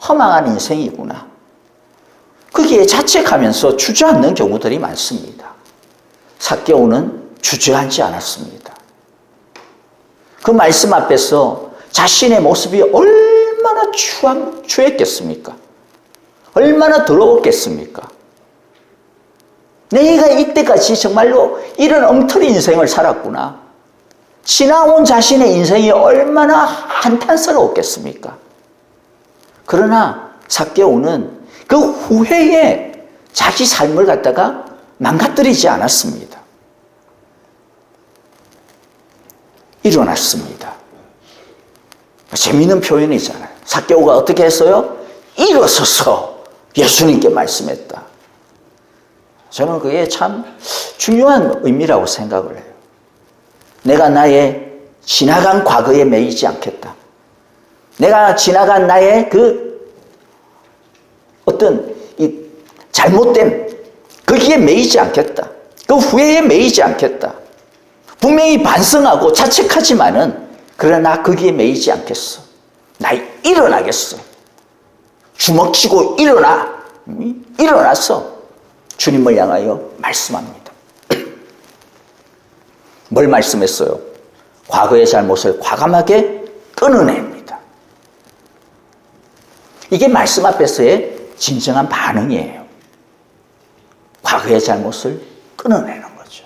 허망한 인생이구나. 거기에 자책하면서 주저앉는 경우들이 많습니다. 삭개오는 주저앉지 않았습니다. 그 말씀 앞에서 자신의 모습이 얼마나 추했겠습니까? 얼마나 더러웠겠습니까? 내가 이때까지 정말로 이런 엉터리 인생을 살았구나. 지나온 자신의 인생이 얼마나 한탄스러웠겠습니까? 그러나 삭개오는 그 후회에 자기 삶을 갖다가 망가뜨리지 않았습니다. 일어났습니다. 재미있는 표현이잖아요. 삭개오가 어떻게 했어요? 일어서서 예수님께 말씀했다. 저는 그게 참 중요한 의미라고 생각을 해요. 내가 나의 지나간 과거에 매이지 않겠다. 내가 지나간 나의 그 어떤 이 잘못됨, 거기에 매이지 않겠다. 그 후회에 매이지 않겠다. 분명히 반성하고 자책하지만은 그러나 거기에 매이지 않겠어. 나 일어나겠어. 주먹 쥐고 일어나서 주님을 향하여 말씀합니다. 뭘 말씀했어요? 과거의 잘못을 과감하게 끊어냅니다. 이게 말씀 앞에서의 진정한 반응이에요. 과거의 잘못을 끊어내는 거죠.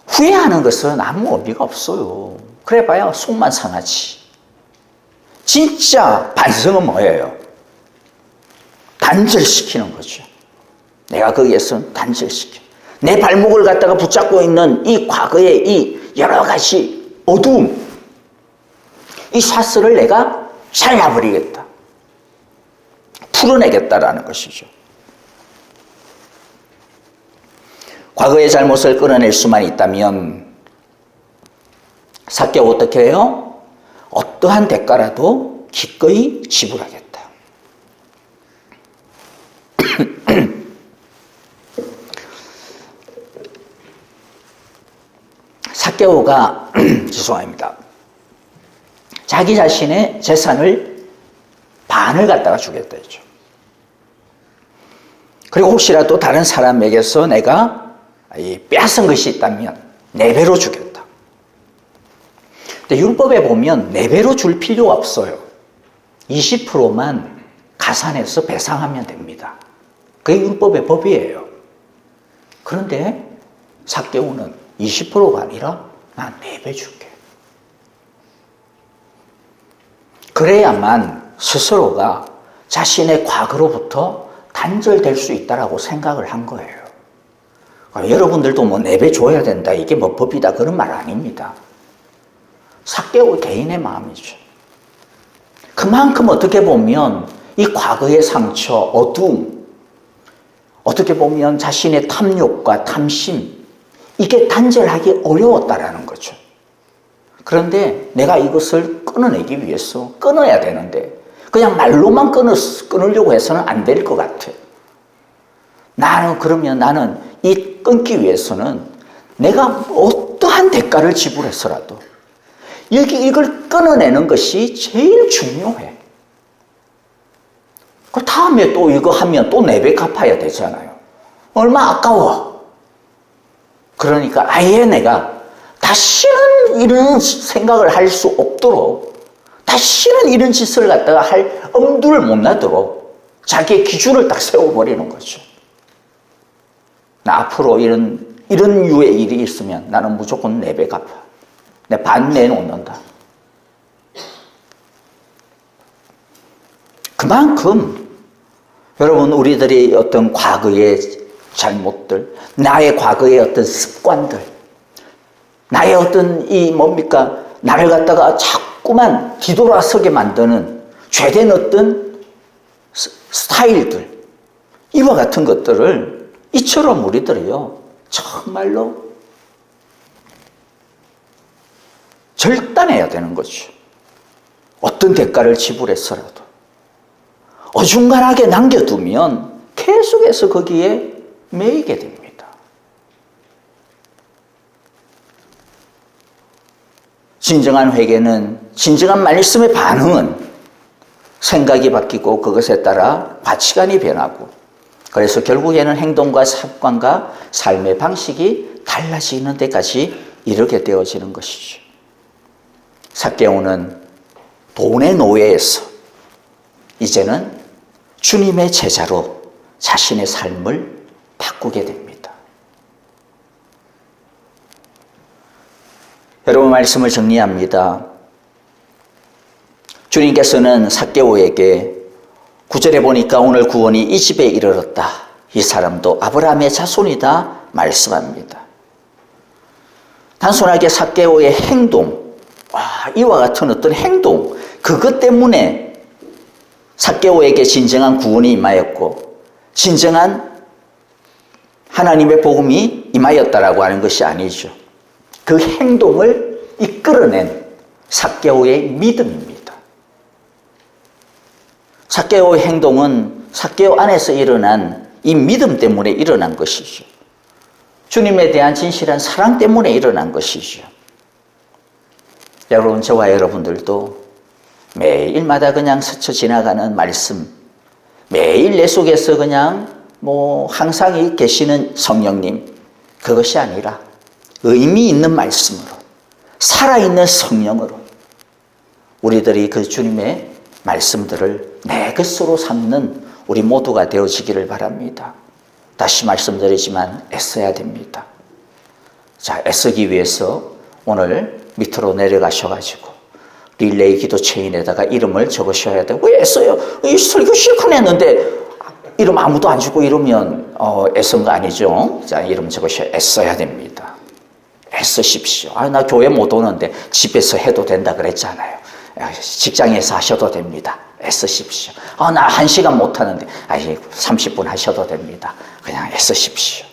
후회하는 것은 아무 의미가 없어요. 그래봐야 속만 상하지. 진짜 반성은 뭐예요? 단절시키는 거죠. 내가 거기에서 단절시켜. 내 발목을 갖다가 붙잡고 있는 이 과거의 이 여러 가지 어두움, 이 사슬을 내가 잘라버리겠다. 풀어내겠다라는 것이죠. 과거의 잘못을 끊어낼 수만 있다면 삭개오 어떻게 해요? 어떠한 대가라도 기꺼이 지불하겠다. 삭개오가 죄송합니다. 자기 자신의 재산을 반을 갖다가 주겠다 했죠. 그리고 혹시라도 다른 사람에게서 내가 빼앗은 것이 있다면 4배로 주겠다. 근데 율법에 보면 4배로 줄 필요가 없어요. 20%만 가산해서 배상하면 됩니다. 그게 율법의 법이에요. 그런데 삭개오는 20%가 아니라 난 4배 줄게. 그래야만 스스로가 자신의 과거로부터 단절될 수 있다라고 생각을 한 거예요. 여러분들도 뭐 4배 줘야 된다, 이게 뭐 법이다, 그런 말 아닙니다. 삭개오 개인의 마음이죠. 그만큼 어떻게 보면 이 과거의 상처, 어두움, 어떻게 보면 자신의 탐욕과 탐심, 이게 단절하기 어려웠다라는 거죠. 그런데 내가 이것을 끊어내기 위해서 끊어야 되는데 그냥 말로만 끊으려고 해서는 안 될 것 같아요. 나는 이 끊기 위해서는 내가 어떠한 대가를 지불해서라도 이걸 끊어내는 것이 제일 중요해. 그 다음에 또 이거 하면 또 4배 갚아야 되잖아요. 얼마 아까워. 그러니까 아예 내가 다시는 이런 생각을 할 수 없도록, 다시는 이런 짓을 갖다가 할 엄두를 못 나도록 자기의 기준을 딱 세워버리는 거죠. 나 앞으로 이런 유의 일이 있으면 나는 무조건 4배 갚아. 내 반 내놓는다. 그만큼 여러분, 우리들이 어떤 과거의 잘못들, 나의 과거의 어떤 습관들, 나의 어떤 나를 갖다가 자꾸만 뒤돌아서게 만드는 죄된 어떤 스타일들, 이와 같은 것들을 이처럼 우리들이요, 정말로 절단해야 되는 거죠. 어떤 대가를 지불해서라도. 어중간하게 남겨두면 계속해서 거기에 매이게 됩니다. 진정한 회개는, 진정한 말씀의 반응은 생각이 바뀌고 그것에 따라 가치관이 변하고, 그래서 결국에는 행동과 습관과 삶의 방식이 달라지는 데까지 이르게 되어지는 것이죠. 삭개오는 돈의 노예에서 이제는 주님의 제자로 자신의 삶을 바꾸게 됩니다. 여러분, 말씀을 정리합니다. 주님께서는 삭개오에게 9절에 보니까 오늘 구원이 이 집에 이르렀다. 이 사람도 아브라함의 자손이다 말씀합니다. 단순하게 삭개오의 행동, 이와 같은 어떤 행동, 그것 때문에 삭개오에게 진정한 구원이 임하였고 진정한 하나님의 복음이 임하였다라고 하는 것이 아니죠. 그 행동을 이끌어낸 삭개오의 믿음입니다. 삭개오의 행동은 삭개오 안에서 일어난 이 믿음 때문에 일어난 것이죠. 주님에 대한 진실한 사랑 때문에 일어난 것이죠. 여러분, 저와 여러분들도 매일마다 그냥 스쳐 지나가는 말씀, 매일 내 속에서 그냥 항상 계시는 성령님, 그것이 아니라 의미 있는 말씀으로, 살아있는 성령으로 우리들이 그 주님의 말씀들을 내 것으로 삼는 우리 모두가 되어지기를 바랍니다. 다시 말씀드리지만 애써야 됩니다. 자, 애쓰기 위해서 오늘 밑으로 내려가셔가지고 릴레이 기도 체인에다가 이름을 적으셔야 돼요. 왜 애써요? 이 설교 실컷 했는데 이름 아무도 안 주고 이러면 애쓴 거 아니죠? 자, 이름 적으셔야, 애써야 됩니다. 애쓰십시오. 나 교회 못 오는데 집에서 해도 된다 그랬잖아요. 직장에서 하셔도 됩니다. 애쓰십시오. 나 1시간 못 하는데 30분 하셔도 됩니다. 그냥 애쓰십시오.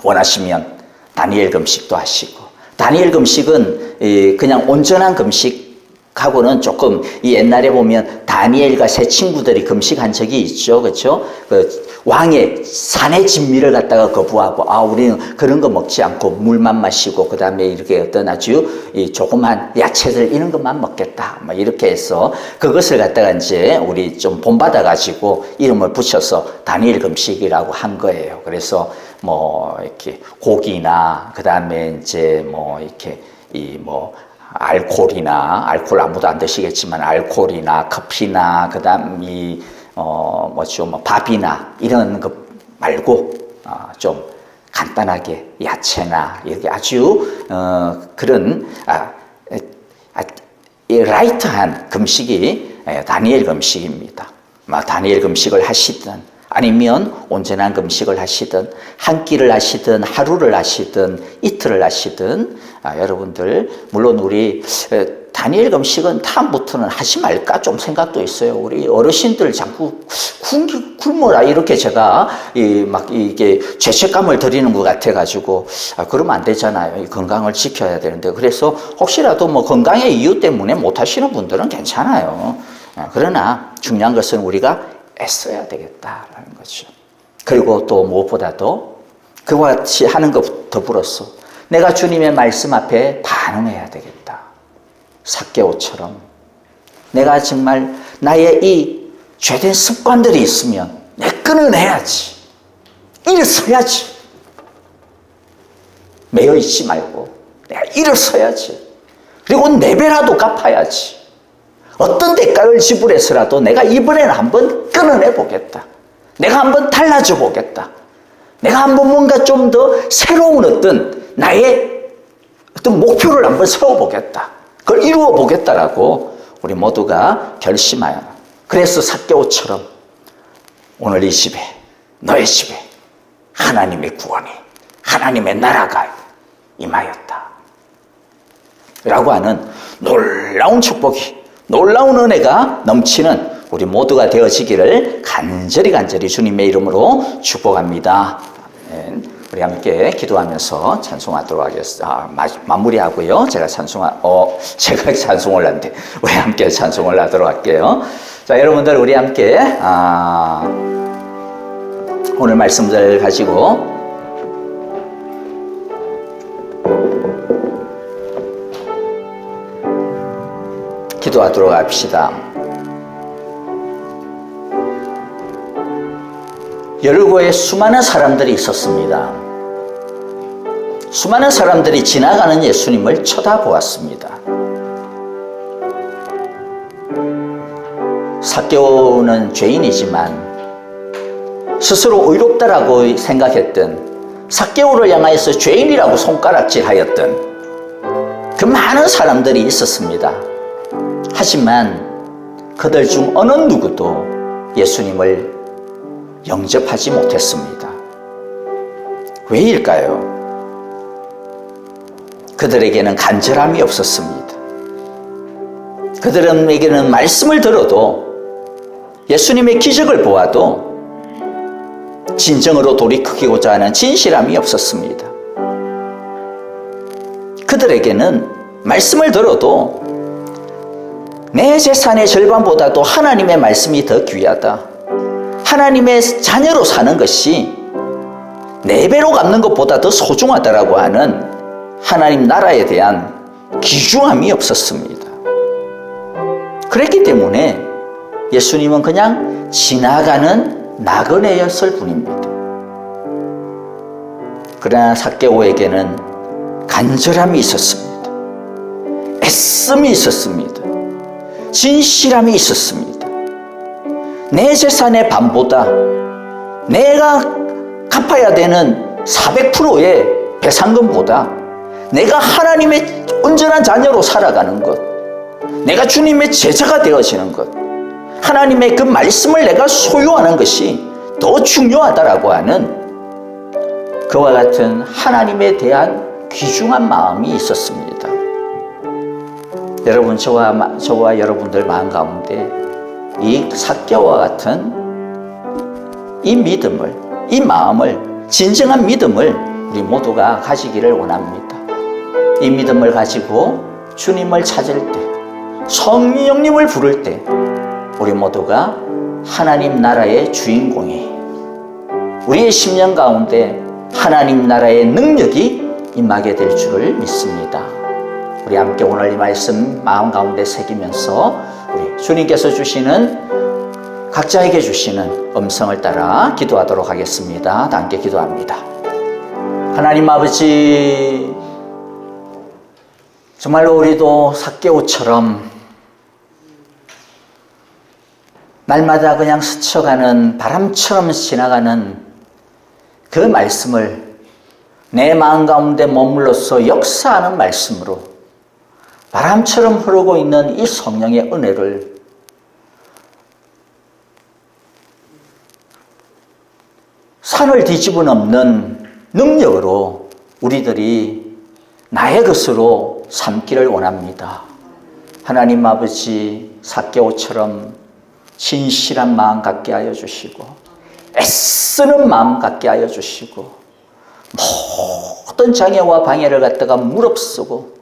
원하시면 다니엘 금식도 하시고, 다니엘 금식은 그냥 온전한 금식하고는 조금, 이 옛날에 보면 다니엘과 세 친구들이 금식한 적이 있죠. 그렇죠? 왕의 산의 진미를 갖다가 거부하고, 우리는 그런 거 먹지 않고 물만 마시고, 그 다음에 이렇게 어떤 아주 조그만 야채들 이런 것만 먹겠다, 이렇게 해서 그것을 갖다가 이제 우리 좀 본받아가지고 이름을 붙여서 다니엘 금식이라고 한 거예요. 그래서 이렇게 고기나, 그 다음에 이제 이렇게 알코올 아무도 안 드시겠지만 알코올이나 커피나, 그 다음 밥이나 이런 것 말고 좀 간단하게 야채나 이렇게 아주 그런 라이트한 금식이 다니엘 금식입니다. 다니엘 금식을 하시든 아니면 온전한 금식을 하시든 한 끼를 하시든 하루를 하시든 이틀을 하시든, 여러분들 물론 우리 다니엘 금식은 다음부터는 하지 말까 좀 생각도 있어요. 우리 어르신들 자꾸 굶어라 이렇게 제가 이게 죄책감을 드리는 것 같아가지고, 그러면 안 되잖아요. 건강을 지켜야 되는데. 그래서 혹시라도 건강의 이유 때문에 못 하시는 분들은 괜찮아요. 그러나 중요한 것은 우리가 애써야 되겠다라는 거죠. 그리고 또 무엇보다도 그와 같이 하는 것 더불어서 내가 주님의 말씀 앞에 반응해야 되겠다. 삭개오처럼 내가 정말 나의 이 죄된 습관들이 있으면 내 끊어내야지. 일어서야지. 매여 있지 말고 내가 일어서야지. 그리고 내 배라도 갚아야지. 어떤 대가를 지불해서라도 내가 이번에는 한번 끊어내 보겠다. 내가 한번 달라져 보겠다. 내가 한번 뭔가 좀 더 새로운 어떤 나의 어떤 목표를 한번 세워보겠다. 그걸 이루어 보겠다라고 우리 모두가 결심하여. 그래서 삭개오처럼 오늘 이 집에, 너의 집에 하나님의 구원이, 하나님의 나라가 임하였다 라고 하는 놀라운 축복이, 놀라운 은혜가 넘치는 우리 모두가 되어지기를 간절히 주님의 이름으로 축복합니다. 아멘. 우리 함께 기도하면서 찬송하도록 하겠습니다. 마무리하고요. 제가 찬송을 하는데 우리 함께 찬송을 하도록 할게요. 자, 여러분들 우리 함께 오늘 말씀들 가지고 기도하도록 합시다. 여리고에 수많은 사람들이 있었습니다. 수많은 사람들이 지나가는 예수님을 쳐다보았습니다. 삭개오는 죄인이지만 스스로 의롭다라고 생각했던, 삭개오를 향하여서 죄인이라고 손가락질하였던 그 많은 사람들이 있었습니다. 하지만 그들 중 어느 누구도 예수님을 영접하지 못했습니다. 왜일까요? 그들에게는 간절함이 없었습니다. 그들에게는 말씀을 들어도, 예수님의 기적을 보아도 진정으로 돌이키고자 하는 진실함이 없었습니다. 그들에게는 말씀을 들어도 내 재산의 절반보다도 하나님의 말씀이 더 귀하다, 하나님의 자녀로 사는 것이 4배로 갚는 것보다 더 소중하다라고 하는 하나님 나라에 대한 귀중함이 없었습니다. 그랬기 때문에 예수님은 그냥 지나가는 나그네였을 뿐입니다. 그러나 삭개오에게는 간절함이 있었습니다. 애씀이 있었습니다. 진실함이 있었습니다. 내 재산의 반보다, 내가 갚아야 되는 400%의 배상금보다 내가 하나님의 온전한 자녀로 살아가는 것, 내가 주님의 제자가 되어지는 것, 하나님의 그 말씀을 내가 소유하는 것이 더 중요하다라고 하는 그와 같은 하나님에 대한 귀중한 마음이 있었습니다. 여러분, 저와 여러분들 마음 가운데 이 삭개오와 같은 이 믿음을, 이 마음을, 진정한 믿음을 우리 모두가 가지기를 원합니다. 이 믿음을 가지고 주님을 찾을 때, 성령님을 부를 때 우리 모두가 하나님 나라의 주인공이, 우리의 심령 가운데 하나님 나라의 능력이 임하게 될 줄을 믿습니다. 우리 함께 오늘 이 말씀 마음 가운데 새기면서 우리 주님께서 주시는, 각자에게 주시는 음성을 따라 기도하도록 하겠습니다. 함께 기도합니다. 하나님 아버지, 정말로 우리도 삭개오처럼 날마다 그냥 스쳐가는, 바람처럼 지나가는 그 말씀을 내 마음 가운데 머물러서 역사하는 말씀으로 바람처럼 흐르고 있는 이 성령의 은혜를 산을 뒤집어 엎는 능력으로 우리들이 나의 것으로 삼기를 원합니다. 하나님 아버지, 삭개오처럼 진실한 마음 갖게 하여 주시고, 애쓰는 마음 갖게 하여 주시고, 모든 장애와 방해를 갖다가 무릅쓰고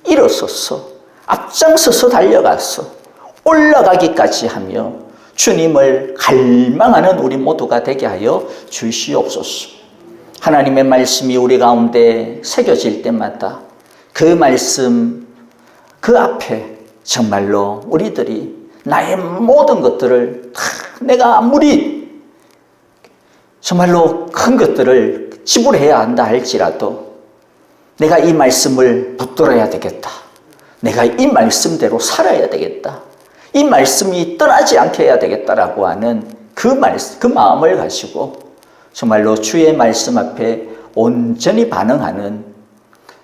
일어서서 앞장서서 달려가서 올라가기까지 하며 주님을 갈망하는 우리 모두가 되게 하여 주시옵소서. 하나님의 말씀이 우리 가운데 새겨질 때마다 그 말씀, 그 앞에 정말로 우리들이 나의 모든 것들을 다, 내가 아무리 정말로 큰 것들을 지불해야 한다 할지라도 내가 이 말씀을 붙들어야 되겠다, 내가 이 말씀대로 살아야 되겠다, 이 말씀이 떠나지 않게 해야 되겠다라고 하는 그 마음을 가지고 정말로 주의 말씀 앞에 온전히 반응하는,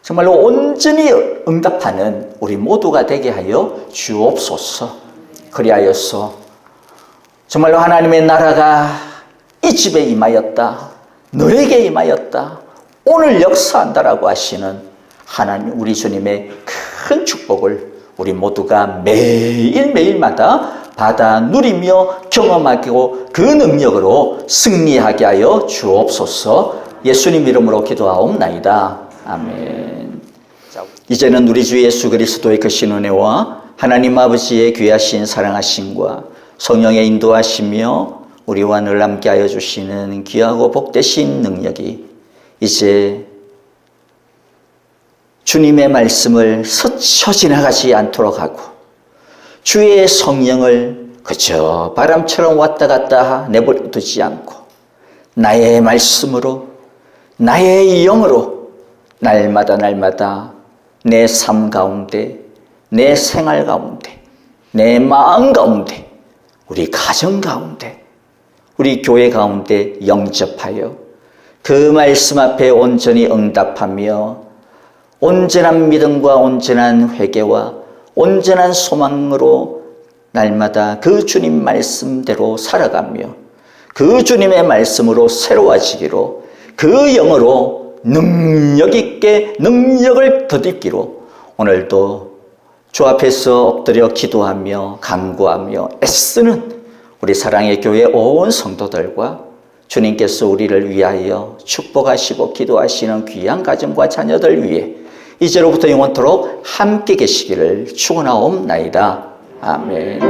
정말로 온전히 응답하는 우리 모두가 되게 하여 주옵소서. 그리하여서 정말로 하나님의 나라가 이 집에 임하였다, 너에게 임하였다, 오늘 역사한다라고 하시는 하나님, 우리 주님의 큰 축복을 우리 모두가 매일매일마다 받아 누리며 경험하고 그 능력으로 승리하게 하여 주옵소서. 예수님 이름으로 기도하옵나이다. 아멘. 이제는 우리 주 예수 그리스도의 크신 은혜와 하나님 아버지의 귀하신 사랑하심과 성령의 인도하시며 우리와 늘 함께하여 주시는 귀하고 복되신 능력이 이제 주님의 말씀을 스쳐 지나가지 않도록 하고 주의 성령을 그저 바람처럼 왔다 갔다 내버려 두지 않고 나의 말씀으로 나의 영으로 날마다 내 삶 가운데 내 생활 가운데 내 마음 가운데 우리 가정 가운데 우리 교회 가운데 영접하여 그 말씀 앞에 온전히 응답하며 온전한 믿음과 온전한 회개와 온전한 소망으로 날마다 그 주님 말씀대로 살아가며 그 주님의 말씀으로 새로워지기로 그 영으로 능력 있게 능력을 덧입기로 오늘도 주 앞에서 엎드려 기도하며 간구하며 애쓰는 우리 사랑의 교회 온 성도들과 주님께서 우리를 위하여 축복하시고 기도하시는 귀한 가정과 자녀들 위해 이제로부터 영원토록 함께 계시기를 축원하옵나이다. 아멘.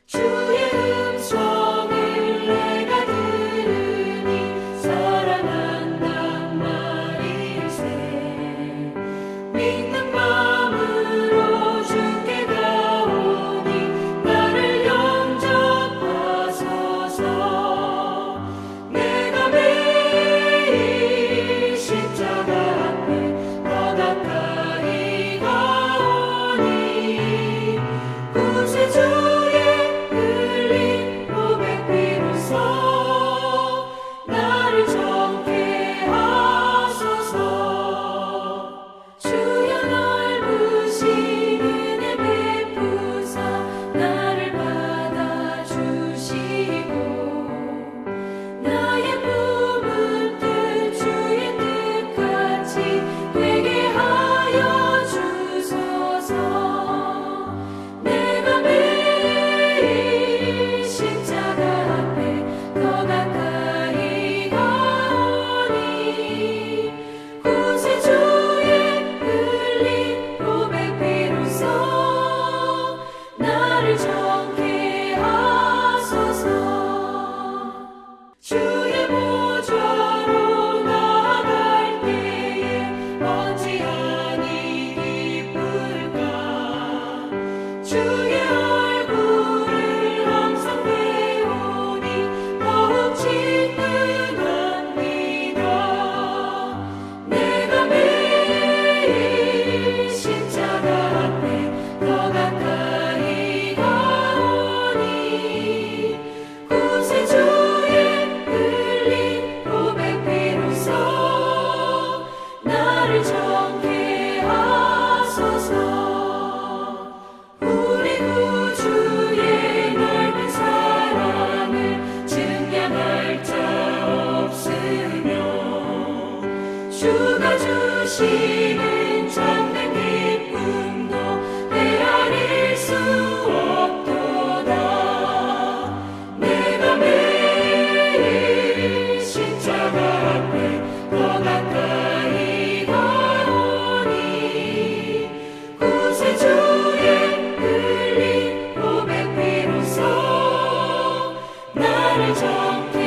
주의 음성을 내가 들으니 사랑한단 말일세. 믿는 마음으로 주께 가오니 나를 영접하소서. 내가 매일 십자가 앞에 더 가까이 가오니 구세주의 흘린 보배 피로써 나를 정케 하소서. 주여 넓으신 은혜 베푸사 나를 받아주시고 나의 품은 뜻 주의 뜻같이 되게 하여 주소서. 내가 매일 십자가 앞에 더 가까이 가오니 구세주의 흘린 보배 피로써 나를 정케 하소서. 주의 보좌로 나아갈 때에 어찌하니 기쁠까. 주의 얼굴을 항상 배우니 더욱 친근합니다. 내가 매일 십자가 앞에 더 가까이 가오니 구세주의 흘린 보배 피로써 나를 정케 하소서. 우리 구주의 넓은 사랑을 증량할 자 없으며 주가 주시는 참된 기쁨도 헤아릴 수 없도다. 내가 매일 십자가 앞에 더 가까이 가오니 구세주의 흘린 보배 피로써 나를 정케